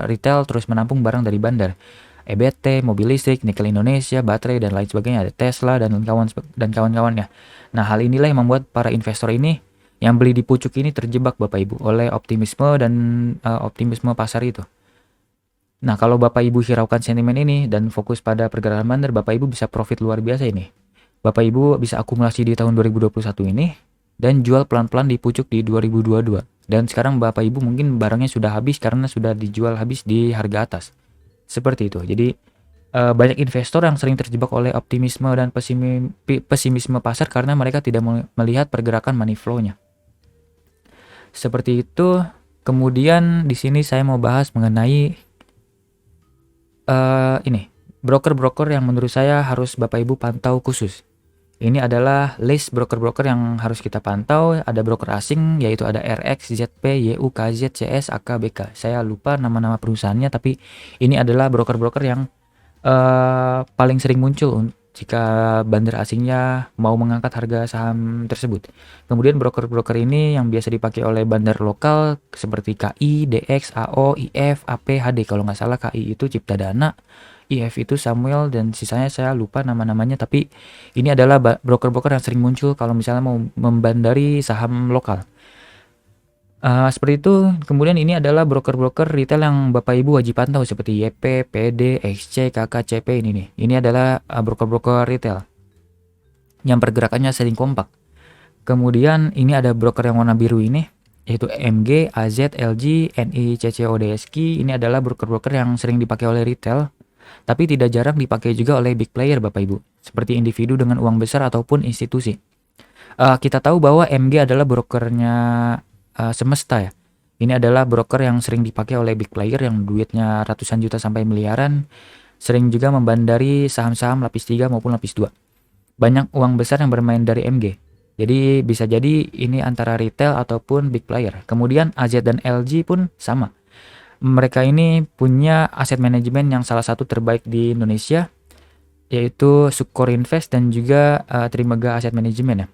retail terus menampung barang dari bandar. EBT, mobil listrik, nikel Indonesia, baterai dan lain sebagainya, ada Tesla dan kawan-kawannya. Nah, hal inilah yang membuat para investor ini yang beli di pucuk ini terjebak Bapak Ibu oleh optimisme dan optimisme pasar itu. Nah, kalau Bapak Ibu hiraukan sentimen ini dan fokus pada pergerakan bandar, Bapak Ibu bisa profit luar biasa ini. Bapak Ibu bisa akumulasi di tahun 2021 ini dan jual pelan-pelan di pucuk di 2022. Dan sekarang Bapak Ibu mungkin barangnya sudah habis karena sudah dijual habis di harga atas. Seperti itu. Jadi banyak investor yang sering terjebak oleh optimisme dan pesimisme pasar karena mereka tidak melihat pergerakan money flow-nya. Seperti itu. Kemudian di sini saya mau bahas mengenai ini broker-broker yang menurut saya harus Bapak Ibu pantau khusus. Ini adalah list broker-broker yang harus kita pantau. Ada broker asing yaitu ada RX, ZP, YU, KZ, CS, AK, BK. Saya lupa nama-nama perusahaannya, tapi ini adalah broker-broker yang paling sering muncul jika bandar asingnya mau mengangkat harga saham tersebut. Kemudian broker-broker ini yang biasa dipakai oleh bandar lokal seperti KI, DX, AO, IF, AP, HD. Kalau nggak salah KI itu Cipta Dana, IF itu Samuel, dan sisanya saya lupa nama-namanya, tapi ini adalah broker-broker yang sering muncul kalau misalnya mau membandari saham lokal. Seperti itu. Kemudian ini adalah broker-broker retail yang Bapak Ibu wajib pantau seperti YP, PD, XC, KK, CP ini nih. Ini adalah broker-broker retail yang pergerakannya sering kompak. Kemudian ini ada broker yang warna biru ini yaitu MG, AZ, LG, NI, CCODSK. Ini adalah broker-broker yang sering dipakai oleh retail tapi tidak jarang dipakai juga oleh big player Bapak Ibu, seperti individu dengan uang besar ataupun institusi. Kita tahu bahwa MG adalah brokernya Semesta ya. Ini adalah broker yang sering dipakai oleh big player yang duitnya ratusan juta sampai miliaran, sering juga membandari saham-saham lapis 3 maupun lapis 2. Banyak uang besar yang bermain dari MG. Jadi bisa jadi ini antara retail ataupun big player. Kemudian AZ dan LG pun sama. Mereka ini punya aset manajemen yang salah satu terbaik di Indonesia, yaitu Sukor Invest dan juga Trimega Asset Management ya.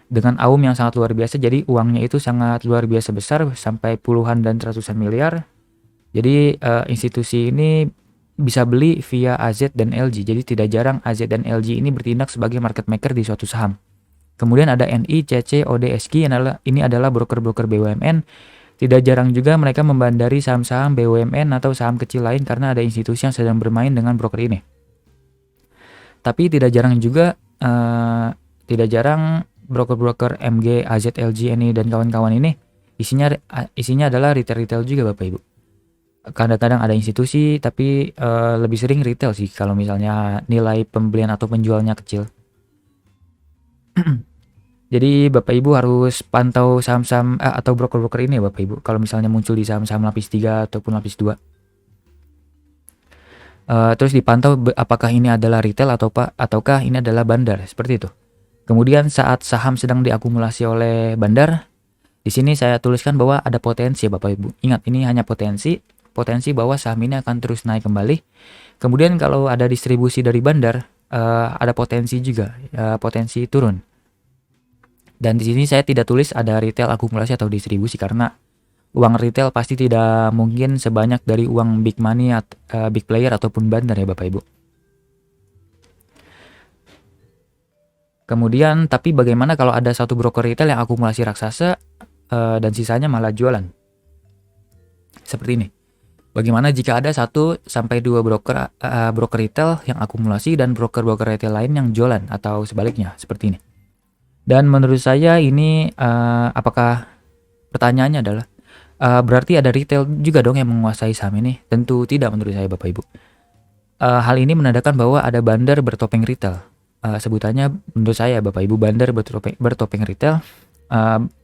Dengan AUM yang sangat luar biasa, jadi uangnya itu sangat luar biasa besar sampai puluhan dan ratusan miliar. Jadi institusi ini bisa beli via AZ dan LG. Jadi tidak jarang AZ dan LG ini bertindak sebagai market maker di suatu saham. Kemudian ada NI, CC, ODSK, ini adalah broker-broker BUMN. Tidak jarang juga mereka membandari saham-saham BUMN atau saham kecil lain karena ada institusi yang sedang bermain dengan broker ini. Tapi tidak jarang juga, tidak jarang broker-broker MG, AZ, LG, NI, dan kawan-kawan ini isinya adalah retail-retail juga Bapak Ibu. Kadang-kadang ada institusi, tapi lebih sering retail sih kalau misalnya nilai pembelian atau penjualnya kecil. Jadi Bapak Ibu harus pantau saham-saham atau broker-broker ini ya Bapak Ibu. Kalau misalnya muncul di saham-saham lapis 3 ataupun lapis 2. Terus dipantau apakah ini adalah retail ataukah ini adalah bandar, seperti itu. Kemudian saat saham sedang diakumulasi oleh bandar, di sini saya tuliskan bahwa ada potensi ya Bapak Ibu. Ingat, ini hanya potensi bahwa saham ini akan terus naik kembali. Kemudian kalau ada distribusi dari bandar, ada potensi juga, potensi turun. Dan di sini saya tidak tulis ada retail akumulasi atau distribusi karena uang retail pasti tidak mungkin sebanyak dari uang big money, big player ataupun bandar ya Bapak Ibu. Kemudian, tapi bagaimana kalau ada satu broker retail yang akumulasi raksasa dan sisanya malah jualan? Seperti ini. Bagaimana jika ada 1 sampai 2 broker retail yang akumulasi dan broker-broker retail lain yang jualan atau sebaliknya, seperti ini. Dan menurut saya ini apakah pertanyaannya adalah berarti ada retail juga dong yang menguasai saham ini? Tentu tidak menurut saya Bapak Ibu. Hal ini menandakan bahwa ada bandar bertopeng retail. Sebutannya menurut saya Bapak Ibu bandar bertopeng retail.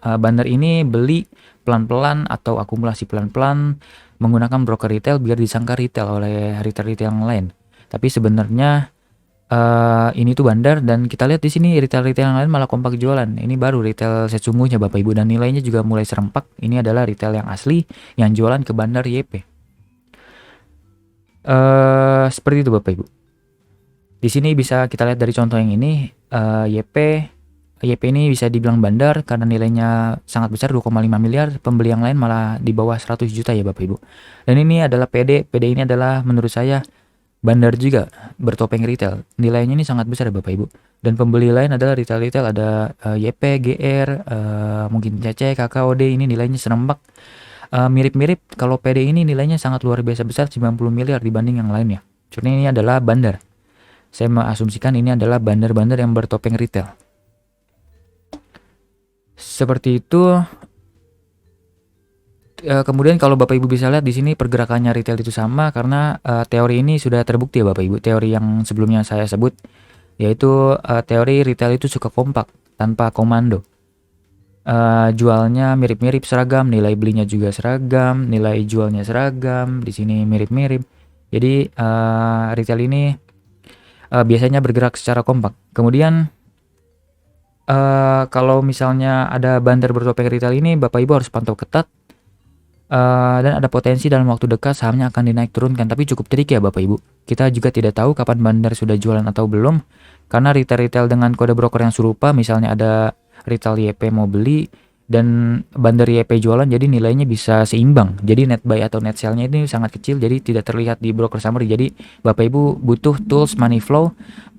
Bandar ini beli pelan-pelan atau akumulasi pelan-pelan menggunakan broker retail biar disangka retail oleh retail-retail yang lain. Tapi sebenarnya ini tuh bandar, dan kita lihat di sini retail-retail yang lain malah kompak jualan. Ini baru retail sesungguhnya Bapak Ibu, dan nilainya juga mulai serempak. Ini adalah retail yang asli yang jualan ke bandar YP. Seperti itu Bapak Ibu. Di sini bisa kita lihat dari contoh yang ini, YP ini bisa dibilang bandar karena nilainya sangat besar 2,5 miliar, pembeli yang lain malah di bawah 100 juta ya Bapak Ibu. Dan ini adalah PD ini adalah menurut saya bandar juga bertopeng retail. Nilainya ini sangat besar ya Bapak Ibu. Dan pembeli lain adalah retail-retail, ada YP, GR, mungkin CC, KKOD, ini nilainya serempak. Mirip-mirip, kalau PD ini nilainya sangat luar biasa besar, 90 miliar dibanding yang lainnya. Cuma ini adalah bandar. Saya mengasumsikan ini adalah bandar-bandar yang bertopeng retail. Seperti itu. Kemudian kalau Bapak Ibu bisa lihat di sini pergerakannya retail itu sama karena teori ini sudah terbukti ya Bapak Ibu. Teori yang sebelumnya saya sebut, yaitu teori retail itu suka kompak tanpa komando. Jualnya mirip-mirip, seragam, nilai belinya juga seragam, nilai jualnya seragam, di sini mirip-mirip. Jadi retail ini biasanya bergerak secara kompak. Kemudian kalau misalnya ada bandar bertopeng retail ini, Bapak Ibu harus pantau ketat. Dan ada potensi dalam waktu dekat sahamnya akan dinaik turunkan, tapi cukup tricky ya Bapak Ibu. Kita juga tidak tahu kapan bandar sudah jualan atau belum, karena retail-retail dengan kode broker yang serupa, misalnya ada retail YP mau beli dan bandar YP jualan, jadi nilainya bisa seimbang. Jadi net buy atau net sell-nya ini sangat kecil, jadi tidak terlihat di broker summary. Jadi Bapak Ibu butuh tools money flow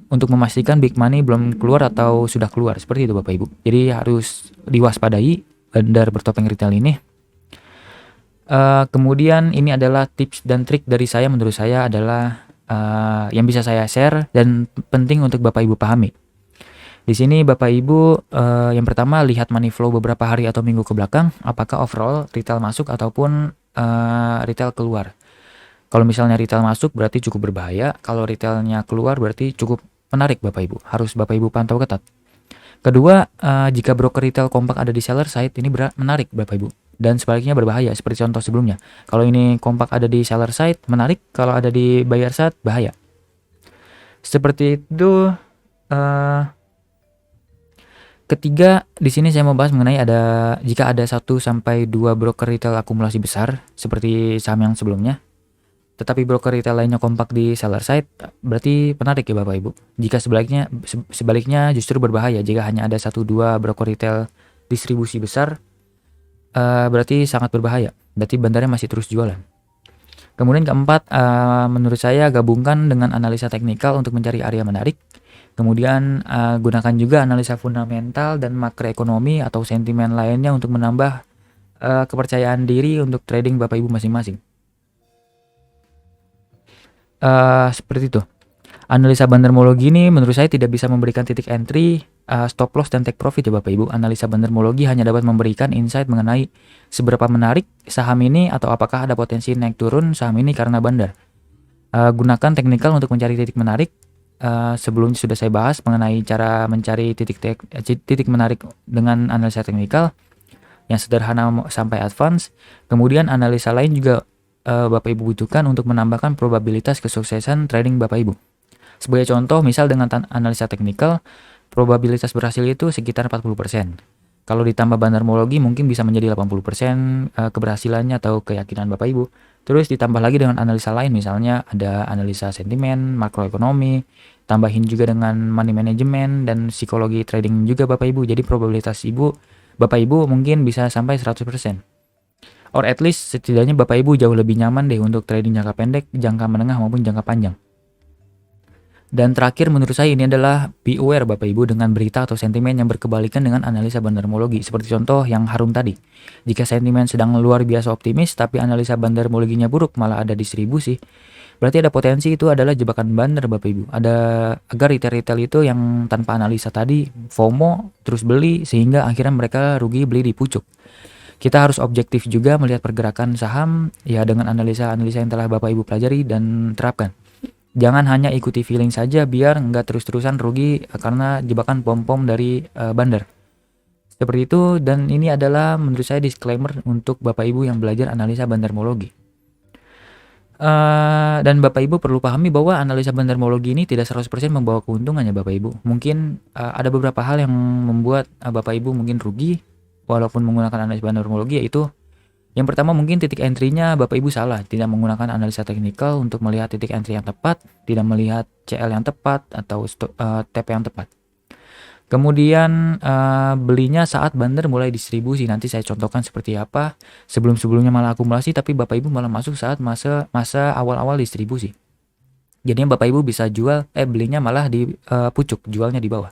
untuk memastikan big money belum keluar atau sudah keluar. Seperti itu Bapak Ibu. Jadi harus diwaspadai bandar bertopeng retail ini. Kemudian ini adalah tips dan trik dari saya, menurut saya adalah yang bisa saya share dan penting untuk Bapak Ibu pahami. Di sini Bapak Ibu yang pertama lihat money flow beberapa hari atau minggu ke belakang, apakah overall retail masuk ataupun retail keluar. Kalau misalnya retail masuk berarti cukup berbahaya, kalau retailnya keluar berarti cukup menarik Bapak Ibu. Harus Bapak Ibu pantau ketat. Kedua, jika broker retail kompak ada di seller side, ini menarik Bapak Ibu. Dan sebaliknya berbahaya, seperti contoh sebelumnya. Kalau ini kompak ada di seller side, menarik. Kalau ada di buyer side, bahaya. Seperti itu. Ketiga, di sini saya mau bahas mengenai jika ada 1-2 broker retail akumulasi besar, seperti saham yang sebelumnya, tetapi broker retail lainnya kompak di seller side, berarti menarik ya Bapak Ibu. Jika sebaliknya justru berbahaya jika hanya ada 1-2 broker retail distribusi besar, berarti sangat berbahaya. Berarti bandarnya masih terus jualan. Kemudian keempat, menurut saya gabungkan dengan analisa teknikal untuk mencari area menarik. Kemudian gunakan juga analisa fundamental dan makroekonomi atau sentimen lainnya untuk menambah kepercayaan diri untuk trading Bapak Ibu masing-masing. Seperti itu. Analisa bandarmologi ini menurut saya tidak bisa memberikan titik entry, stop loss, dan take profit ya Bapak Ibu. Analisa bandarmologi hanya dapat memberikan insight mengenai seberapa menarik saham ini atau apakah ada potensi naik turun saham ini karena bandar. Gunakan teknikal untuk mencari titik menarik. Sebelumnya sudah saya bahas mengenai cara mencari titik menarik dengan analisa teknikal yang sederhana sampai advance. Kemudian analisa lain juga Bapak Ibu butuhkan untuk menambahkan probabilitas kesuksesan trading Bapak Ibu. Sebagai contoh, misal dengan analisa teknikal, probabilitas berhasil itu sekitar 40%. Kalau ditambah bandarmologi mungkin bisa menjadi 80% keberhasilannya atau keyakinan Bapak Ibu. Terus ditambah lagi dengan analisa lain, misalnya ada analisa sentimen, makroekonomi, tambahin juga dengan money management dan psikologi trading juga Bapak Ibu. Jadi probabilitas Bapak Ibu mungkin bisa sampai 100%. Or at least setidaknya Bapak Ibu jauh lebih nyaman deh untuk trading jangka pendek, jangka menengah maupun jangka panjang. Dan terakhir menurut saya ini adalah be aware Bapak Ibu dengan berita atau sentimen yang berkebalikan dengan analisa bandarmologi. Seperti contoh yang harum tadi. Jika sentimen sedang luar biasa optimis tapi analisa bandarmologinya buruk malah ada distribusi, berarti ada potensi itu adalah jebakan bandar Bapak Ibu. Agar retail-retail itu yang tanpa analisa tadi FOMO terus beli sehingga akhirnya mereka rugi beli di pucuk. Kita harus objektif juga melihat pergerakan saham ya dengan analisa-analisa yang telah Bapak Ibu pelajari dan terapkan. Jangan hanya ikuti feeling saja biar nggak terus-terusan rugi karena jebakan pom-pom dari bandar. Seperti itu, dan ini adalah menurut saya disclaimer untuk Bapak Ibu yang belajar analisa bandarmologi. Dan Bapak Ibu perlu pahami bahwa analisa bandarmologi ini tidak 100% membawa keuntungan ya Bapak Ibu. Mungkin, ada beberapa hal yang membuat, Bapak Ibu mungkin rugi walaupun menggunakan analisa bandarmologi, yaitu yang pertama mungkin titik entry-nya Bapak Ibu salah, tidak menggunakan analisa teknikal untuk melihat titik entry yang tepat, tidak melihat CL yang tepat atau TP yang tepat. Kemudian, belinya saat bandar mulai distribusi, nanti saya contohkan seperti apa. Sebelum-sebelumnya malah akumulasi, tapi Bapak Ibu malah masuk saat masa awal-awal distribusi. Jadinya Bapak Ibu bisa belinya malah di pucuk, jualnya di bawah.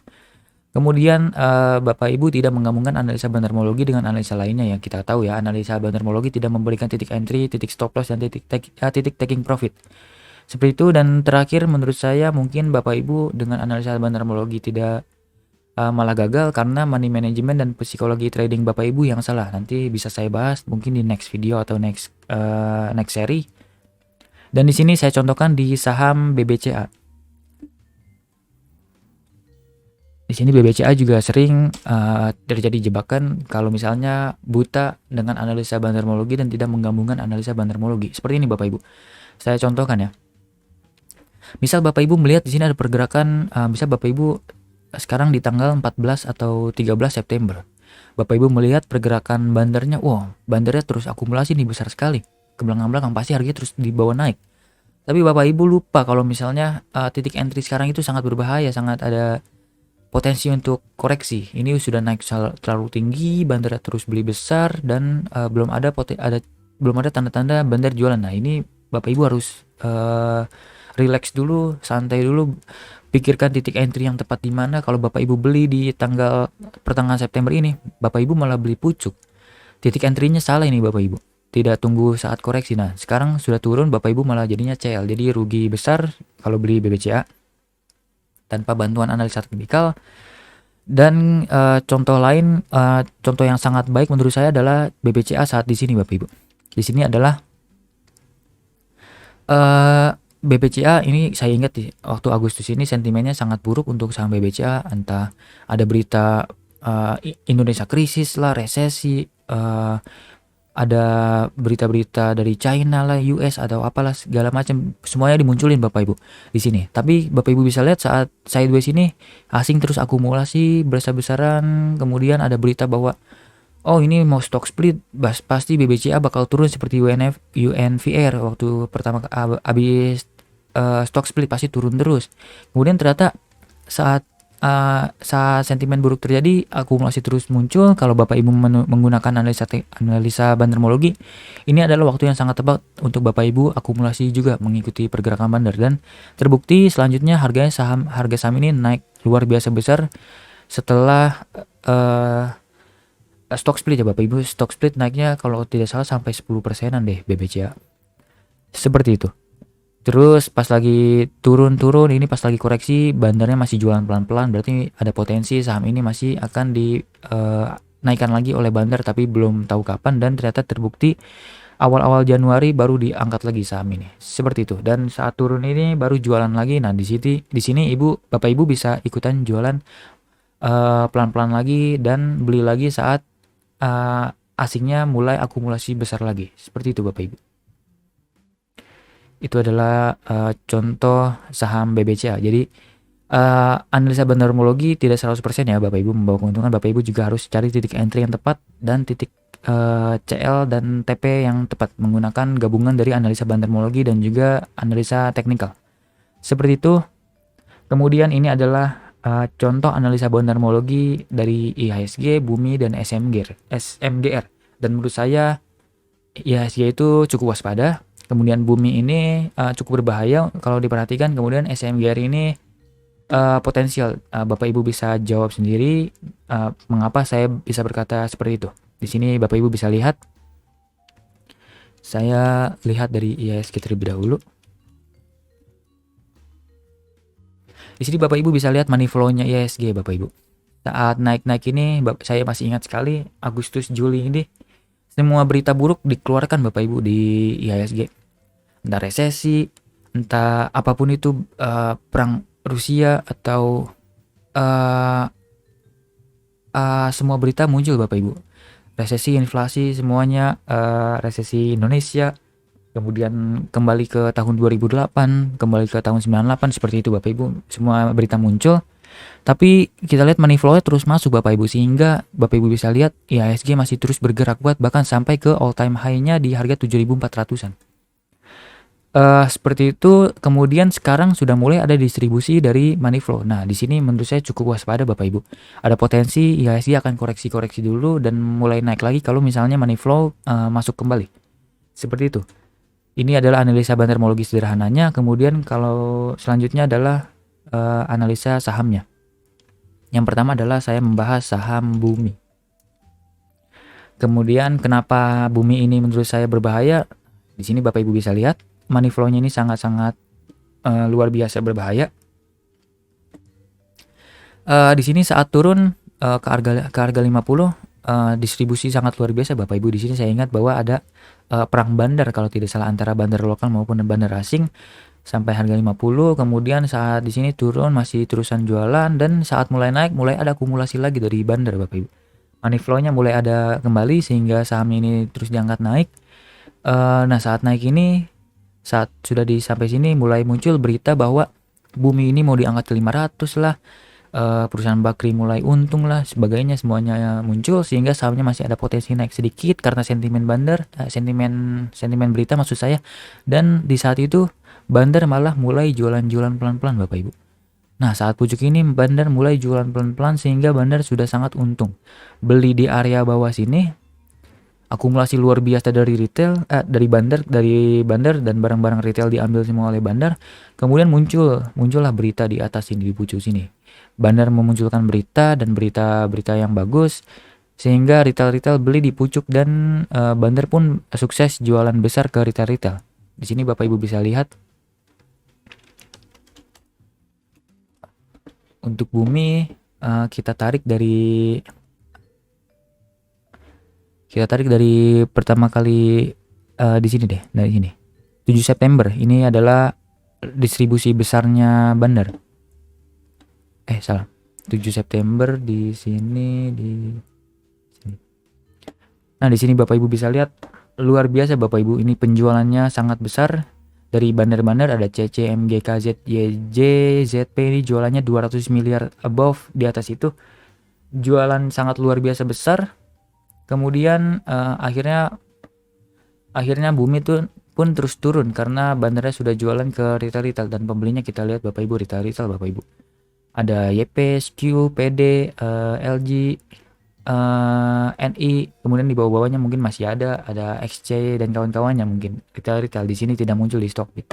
Kemudian, Bapak Ibu tidak menggabungkan analisa bandarmologi dengan analisa lainnya yang kita tahu ya, analisa bandarmologi tidak memberikan titik entry, titik stop loss, dan titik taking profit. Seperti itu. Dan terakhir menurut saya mungkin Bapak Ibu dengan analisa bandarmologi tidak malah gagal karena money management dan psikologi trading Bapak Ibu yang salah. Nanti bisa saya bahas mungkin di next video atau next seri. Dan di sini saya contohkan di saham BBCA. Di sini BBCA juga sering terjadi jebakan kalau misalnya buta dengan analisa bandarmologi dan tidak menggabungkan analisa bandarmologi. Seperti ini Bapak Ibu. Saya contohkan ya. Misal Bapak Ibu melihat di sini ada pergerakan, bisa Bapak Ibu sekarang di tanggal 14 atau 13 September. Bapak Ibu melihat pergerakan bandarnya, bandarnya terus akumulasi nih besar sekali. Ke belakang-belakang pasti harganya terus dibawa naik. Tapi Bapak Ibu lupa kalau misalnya titik entry sekarang itu sangat berbahaya, sangat ada potensi untuk koreksi. Ini sudah naik terlalu tinggi, bandarnya terus beli besar dan belum ada tanda-tanda bandar jualan. Nah, ini Bapak Ibu harus relax dulu, santai dulu. Pikirkan titik entry yang tepat di mana. Kalau Bapak Ibu beli di pertengahan September ini, Bapak Ibu malah beli pucuk. Titik entry-nya salah ini Bapak Ibu. Tidak tunggu saat koreksi. Nah, sekarang sudah turun, Bapak Ibu malah jadinya CL. Jadi rugi besar kalau beli BBCA tanpa bantuan analisa teknikal. Dan contoh lain, contoh yang sangat baik menurut saya adalah BBCA saat di sini Bapak Ibu. Di sini adalah BBCA ini saya ingat waktu Agustus ini sentimennya sangat buruk untuk saham BBCA, entah ada berita Indonesia krisis lah, resesi, ada berita-berita dari China lah, US atau apalah segala macam, semuanya dimunculin Bapak Ibu di sini. Tapi Bapak Ibu bisa lihat saat sideways ini asing terus akumulasi besar-besaran, kemudian ada berita bahwa ini mau stock split, pasti BBCA bakal turun seperti UNVR waktu pertama habis stock split pasti turun terus. Kemudian ternyata saat sentimen buruk terjadi, akumulasi terus muncul. Kalau Bapak Ibu menggunakan analisa bandarmologi, ini adalah waktu yang sangat tepat untuk Bapak Ibu akumulasi juga mengikuti pergerakan bandar, dan terbukti selanjutnya harga saham ini naik luar biasa besar setelah stock split ya Bapak Ibu. Stock split naiknya kalau tidak salah sampai 10%-an deh BBCA. Seperti itu. Terus pas lagi turun-turun, ini pas lagi koreksi, bandarnya masih jualan pelan-pelan, berarti ada potensi saham ini masih akan dinaikkan lagi oleh bandar, tapi belum tahu kapan. Dan ternyata terbukti awal-awal Januari baru diangkat lagi saham ini. Seperti itu. Dan saat turun ini baru jualan lagi. Nah, di sini Bapak Ibu bisa ikutan jualan pelan-pelan lagi dan beli lagi saat asingnya mulai akumulasi besar lagi. Seperti itu Bapak Ibu. Itu adalah contoh saham BBCA. Jadi analisa bandarmologi tidak 100% ya Bapak Ibu membawa keuntungan. Bapak Ibu juga harus cari titik entry yang tepat dan titik CL dan TP yang tepat menggunakan gabungan dari analisa bandarmologi dan juga analisa teknikal. Seperti itu. Kemudian ini adalah contoh analisa bandarmologi dari IHSG, Bumi, dan SMGR. Dan menurut saya IHSG itu cukup waspada. Kemudian Bumi ini cukup berbahaya kalau diperhatikan. Kemudian SMGR ini potensial. Bapak Ibu bisa jawab sendiri mengapa saya bisa berkata seperti itu. Di sini Bapak Ibu bisa lihat. Saya lihat dari IHSG terlebih dahulu. Di sini Bapak Ibu bisa lihat money flow-nya IHSG Bapak Ibu. Saat naik-naik ini saya masih ingat sekali Agustus Juli ini semua berita buruk dikeluarkan Bapak Ibu di IHSG. Entah resesi, entah apapun itu, perang Rusia atau semua berita muncul Bapak Ibu. Resesi, inflasi, semuanya, resesi Indonesia, Kemudian kembali ke tahun 2008, kembali ke tahun 98 seperti itu Bapak Ibu. Semua berita muncul. Tapi kita lihat money flow-nya terus masuk Bapak Ibu, sehingga Bapak Ibu bisa lihat IHSG masih terus bergerak kuat bahkan sampai ke all time high-nya di harga 7.400-an. Seperti itu. Kemudian sekarang sudah mulai ada distribusi dari money flow. Nah, di sini menurut saya cukup waspada Bapak Ibu. Ada potensi IHSG akan koreksi-koreksi dulu dan mulai naik lagi kalau misalnya money flow masuk kembali. Seperti itu. Ini adalah analisa bandarmologi sederhananya. Kemudian kalau selanjutnya adalah analisa sahamnya. Yang pertama adalah saya membahas saham Bumi. Kemudian kenapa Bumi ini menurut saya berbahaya? Di sini Bapak Ibu bisa lihat money flow-nya ini sangat-sangat luar biasa berbahaya. Di sini saat turun ke harga 50, distribusi sangat luar biasa Bapak Ibu. Di sini saya ingat bahwa ada perang bandar kalau tidak salah antara bandar lokal maupun bandar asing sampai harga 50. Kemudian saat di sini turun masih terusan jualan, dan saat mulai naik mulai ada akumulasi lagi dari bandar Bapak Ibu. Money flow-nya mulai ada kembali sehingga saham ini terus diangkat naik. Nah, saat naik ini, saat sudah sampai sini mulai muncul berita bahwa Bumi ini mau diangkat ke 500 lah. Perusahaan Bakri mulai untung lah, sebagainya semuanya muncul sehingga sahamnya masih ada potensi naik sedikit karena sentimen bandar, sentimen berita maksud saya. Dan di saat itu bandar malah mulai jualan-jualan pelan-pelan Bapak Ibu. Nah, saat pucuk ini bandar mulai jualan pelan-pelan sehingga bandar sudah sangat untung. Beli di area bawah sini, akumulasi luar biasa dari retail, dari bandar dan barang-barang retail diambil semua oleh bandar. Kemudian muncullah berita di atas sini, di pucuk sini. Bandar memunculkan berita dan berita-berita yang bagus sehingga retail-retail beli di pucuk, dan bandar pun sukses jualan besar ke retail-retail. Di sini Bapak Ibu bisa lihat untuk Bumi, kita tarik dari pertama kali di sini deh, dari sini 7 September. Ini adalah distribusi besarnya bandar. Salah. 7 September di sini, di sini. Nah, di sini Bapak Ibu bisa lihat luar biasa Bapak Ibu, ini penjualannya sangat besar dari bandar-bandar. Ada CC, MGK, ZYJ, ZP, ini jualannya 200 miliar above, di atas itu jualan sangat luar biasa besar. Kemudian akhirnya Bumi itu pun terus turun karena bandarnya sudah jualan ke retail dan pembelinya kita lihat Bapak Ibu, retail Bapak Ibu. Ada YP, SQ, PD, LG, NI, kemudian di bawah-bawahnya mungkin masih ada XC dan kawan-kawannya, mungkin retail di sini tidak muncul di Stockbit.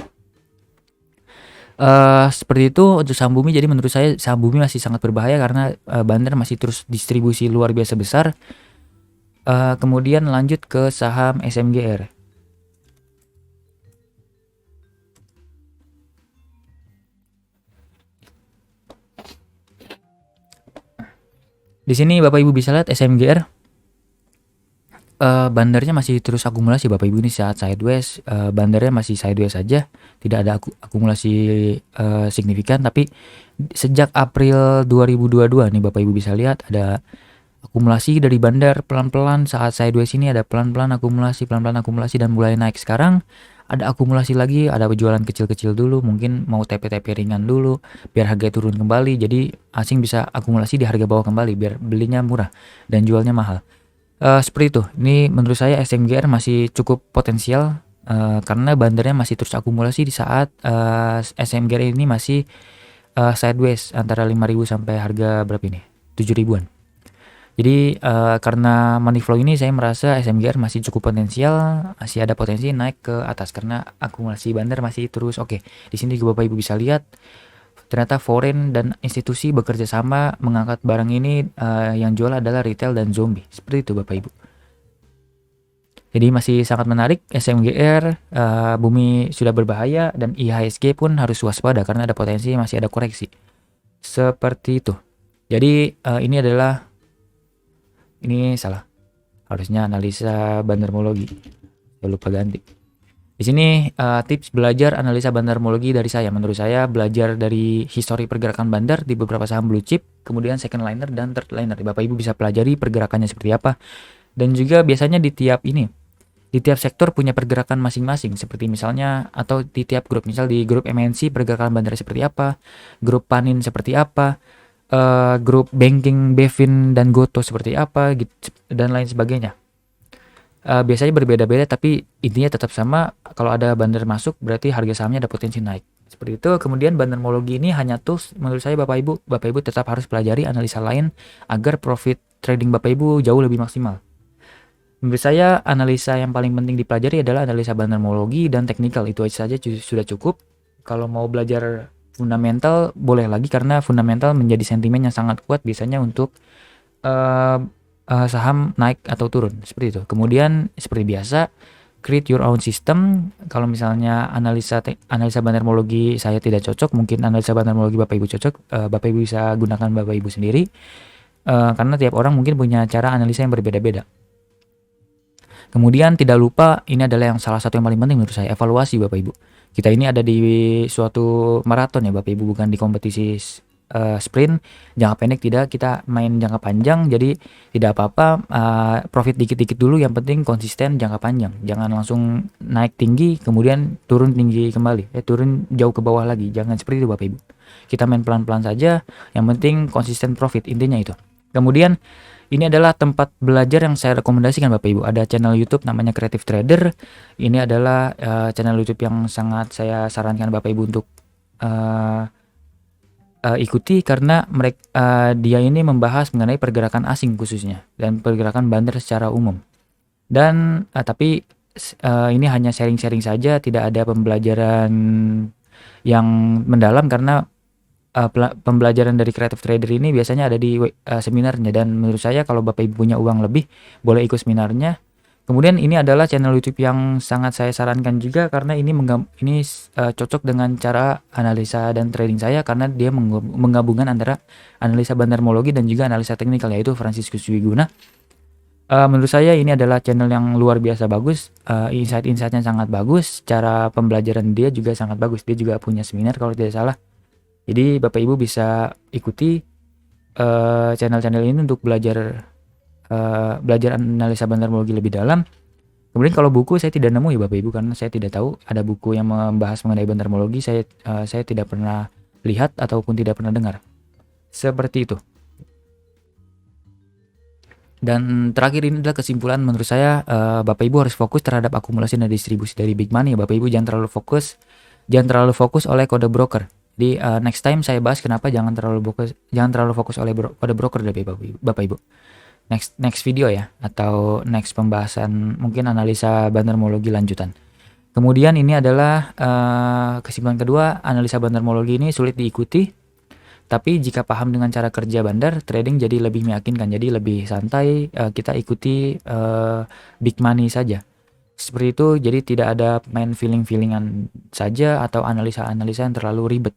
Seperti itu untuk saham Bumi. Jadi menurut saya saham Bumi masih sangat berbahaya karena bandar masih terus distribusi luar biasa besar. Kemudian lanjut ke saham SMGR. Di sini Bapak Ibu bisa lihat SMGR, bandarnya masih terus akumulasi Bapak Ibu. Ini saat sideways, bandarnya masih sideways saja, tidak ada akumulasi signifikan. Tapi sejak April 2022 nih Bapak Ibu bisa lihat ada akumulasi dari bandar pelan-pelan. Saat sideways ini ada pelan-pelan akumulasi dan mulai naik. Sekarang ada akumulasi lagi, ada penjualan kecil-kecil dulu, mungkin mau TP-TP ringan dulu biar harga turun kembali. Jadi asing bisa akumulasi di harga bawah kembali biar belinya murah dan jualnya mahal. Seperti itu. Ini menurut saya SMGR masih cukup potensial karena bandarnya masih terus akumulasi di saat SMGR ini masih sideways antara 5.000 sampai harga berapa ini? 7.000-an. Jadi karena money flow ini saya merasa SMGR masih cukup potensial, masih ada potensi naik ke atas karena akumulasi bandar masih terus oke. Di sini juga Bapak Ibu bisa lihat ternyata foreign dan institusi bekerja sama mengangkat barang ini, yang jual adalah retail dan zombie. Seperti itu Bapak Ibu. Jadi masih sangat menarik SMGR. Bumi sudah berbahaya dan IHSG pun harus waspada karena ada potensi masih ada koreksi. Seperti itu. Jadi ini salah. Harusnya analisa bandarmologi. Saya lupa ganti. Di sini tips belajar analisa bandarmologi dari saya. Menurut saya belajar dari histori pergerakan bandar di beberapa saham blue chip, kemudian second liner dan third liner. Bapak Ibu bisa pelajari pergerakannya seperti apa. Dan juga biasanya di tiap ini, di tiap sektor punya pergerakan masing-masing, seperti misalnya atau di tiap grup, misal di grup MNC pergerakan bandar seperti apa, grup Panin seperti apa, grup banking Bevin dan Goto seperti apa gitu, dan lain sebagainya. Biasanya berbeda-beda tapi intinya tetap sama, kalau ada bandar masuk berarti harga sahamnya ada potensi naik. Seperti itu. Kemudian bandarmologi ini hanya tools, menurut saya Bapak Ibu tetap harus pelajari analisa lain agar profit trading Bapak Ibu jauh lebih maksimal. Menurut saya analisa yang paling penting dipelajari adalah analisa bandarmologi dan teknikal, itu saja sudah cukup. Kalau mau belajar fundamental boleh lagi, karena fundamental menjadi sentimen yang sangat kuat biasanya untuk saham naik atau turun, seperti itu. Kemudian seperti biasa, create your own system. Kalau misalnya analisa bandarmologi saya tidak cocok, mungkin analisa bandarmologi Bapak Ibu cocok, Bapak Ibu bisa gunakan Bapak Ibu sendiri, karena tiap orang mungkin punya cara analisa yang berbeda-beda. Kemudian tidak lupa, ini adalah yang salah satu yang paling penting menurut saya, evaluasi Bapak Ibu. Kita ini ada di suatu maraton ya Bapak Ibu, bukan di kompetisi sprint jangka pendek, tidak, kita main jangka panjang. Jadi tidak apa-apa profit dikit-dikit dulu, yang penting konsisten jangka panjang. Jangan langsung naik tinggi kemudian turun tinggi kembali, turun jauh ke bawah lagi, jangan seperti itu Bapak Ibu. Kita main pelan-pelan saja, yang penting konsisten profit, intinya itu. Kemudian ini adalah tempat belajar yang saya rekomendasikan Bapak Ibu. Ada channel YouTube namanya Creative Trader. Ini adalah channel YouTube yang sangat saya sarankan Bapak Ibu untuk ikuti, karena dia ini membahas mengenai pergerakan asing khususnya dan pergerakan bandar secara umum. Dan tapi ini hanya sharing-sharing saja, tidak ada pembelajaran yang mendalam, karena pembelajaran dari Creative Trader ini biasanya ada di seminarnya, dan menurut saya kalau Bapak Ibu punya uang lebih boleh ikut seminarnya. Kemudian ini adalah channel YouTube yang sangat saya sarankan juga, karena ini cocok dengan cara analisa dan trading saya, karena dia menggabungkan antara analisa bandarmologi dan juga analisa teknikal, yaitu Franciscus Wiguna. Menurut saya ini adalah channel yang luar biasa bagus, insight-insightnya sangat bagus, cara pembelajaran dia juga sangat bagus. Dia juga punya seminar kalau tidak salah. Jadi Bapak Ibu bisa ikuti channel-channel ini untuk belajar analisa bandarmologi lebih dalam. Kemudian kalau buku saya tidak nemu ya Bapak Ibu, karena saya tidak tahu ada buku yang membahas mengenai bandarmologi. Saya tidak pernah lihat ataupun tidak pernah dengar. Seperti itu. Dan terakhir ini adalah kesimpulan menurut saya, Bapak Ibu harus fokus terhadap akumulasi dan distribusi dari big money. Bapak Ibu jangan terlalu fokus oleh kode broker. Di next time saya bahas kenapa jangan terlalu fokus oleh kode broker dari Bapak Ibu. Next video ya, atau next pembahasan mungkin analisa bandarmologi lanjutan. Kemudian ini adalah kesimpulan kedua, analisa bandarmologi ini sulit diikuti, tapi jika paham dengan cara kerja bandar, trading jadi lebih meyakinkan, jadi lebih santai, kita ikuti big money saja. Seperti itu, jadi tidak ada main feeling-feelingan saja atau analisa-analisa yang terlalu ribet.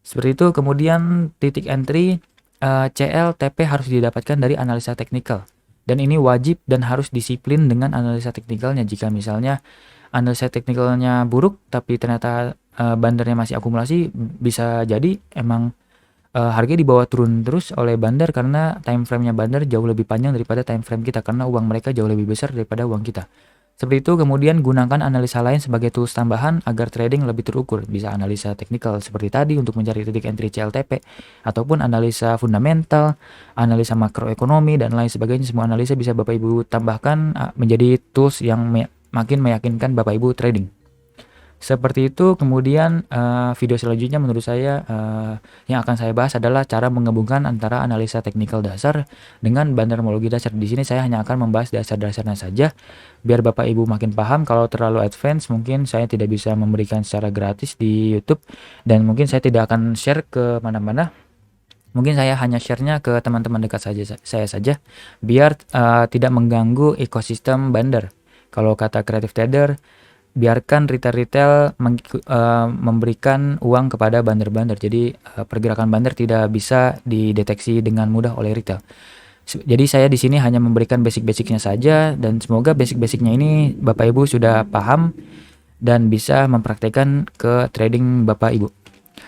Seperti itu. Kemudian titik entry, CL, TP harus didapatkan dari analisa teknikal. Dan ini wajib dan harus disiplin dengan analisa teknikalnya. Jika misalnya analisa teknikalnya buruk, tapi ternyata bandarnya masih akumulasi, bisa jadi emang harga dibawa turun terus oleh bandar, karena time frame-nya bandar jauh lebih panjang daripada time frame kita, karena uang mereka jauh lebih besar daripada uang kita. Seperti itu. Kemudian gunakan analisa lain sebagai tools tambahan agar trading lebih terukur. Bisa analisa teknikal seperti tadi untuk mencari titik entry CLTP, ataupun analisa fundamental, analisa makroekonomi, dan lain sebagainya. Semua analisa bisa Bapak Ibu tambahkan menjadi tools yang makin meyakinkan Bapak Ibu trading. Seperti itu. Kemudian video selanjutnya menurut saya yang akan saya bahas adalah cara menggabungkan antara analisa teknikal dasar dengan bandarmologi dasar. Di sini saya hanya akan membahas dasar-dasarnya saja, biar Bapak Ibu makin paham. Kalau terlalu advance mungkin saya tidak bisa memberikan secara gratis di YouTube, dan mungkin saya tidak akan share ke mana-mana. Mungkin saya hanya share-nya ke teman-teman dekat saya saja, biar tidak mengganggu ekosistem bandar. Kalau kata Creative Trader, biarkan retail memberikan uang kepada bandar-bandar. Jadi pergerakan bandar tidak bisa dideteksi dengan mudah oleh retail. Jadi saya di sini hanya memberikan basic-basicnya saja, dan semoga basic-basicnya ini Bapak Ibu sudah paham dan bisa mempraktekkan ke trading Bapak Ibu.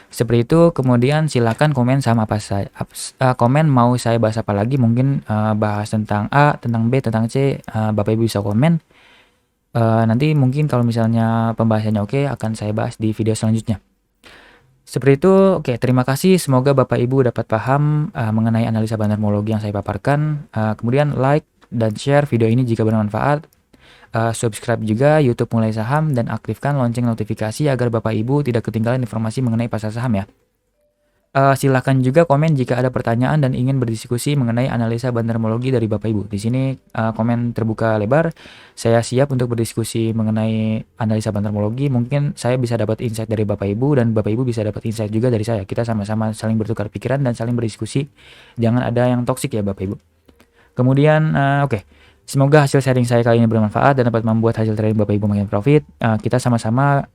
Seperti itu. Kemudian silakan komen sama apa saya komen mau saya bahas apa lagi, mungkin bahas tentang A, tentang B, tentang C, Bapak Ibu bisa komen. Nanti mungkin kalau misalnya pembahasannya oke, akan saya bahas di video selanjutnya. Seperti itu, oke, terima kasih. Semoga Bapak Ibu dapat paham mengenai analisa bandarmologi yang saya paparkan. Kemudian like dan share video ini jika bermanfaat. Subscribe juga YouTube Mulai Saham dan aktifkan lonceng notifikasi agar Bapak Ibu tidak ketinggalan informasi mengenai pasar saham ya. Silakan juga komen jika ada pertanyaan dan ingin berdiskusi mengenai analisa bandarmologi dari Bapak Ibu. Di sini komen terbuka lebar. Saya siap untuk berdiskusi mengenai analisa bandarmologi. Mungkin saya bisa dapat insight dari Bapak Ibu dan Bapak Ibu bisa dapat insight juga dari saya. Kita sama-sama saling bertukar pikiran dan saling berdiskusi. Jangan ada yang toksik ya Bapak Ibu. Kemudian oke. Semoga hasil sharing saya kali ini bermanfaat dan dapat membuat hasil trading Bapak Ibu makin profit. Kita sama-sama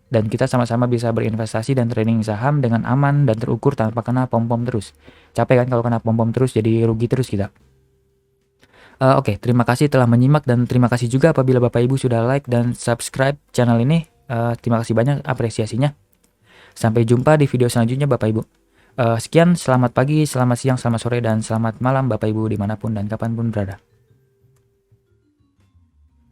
bisa berinvestasi dan trading saham dengan aman dan terukur tanpa kena pom-pom terus. Capek kan kalau kena pom-pom terus, jadi rugi terus kita. Oke, terima kasih telah menyimak dan terima kasih juga apabila Bapak Ibu sudah like dan subscribe channel ini. Terima kasih banyak apresiasinya. Sampai jumpa di video selanjutnya Bapak Ibu. Sekian, selamat pagi, selamat siang, selamat sore, dan selamat malam Bapak Ibu dimanapun dan kapanpun berada.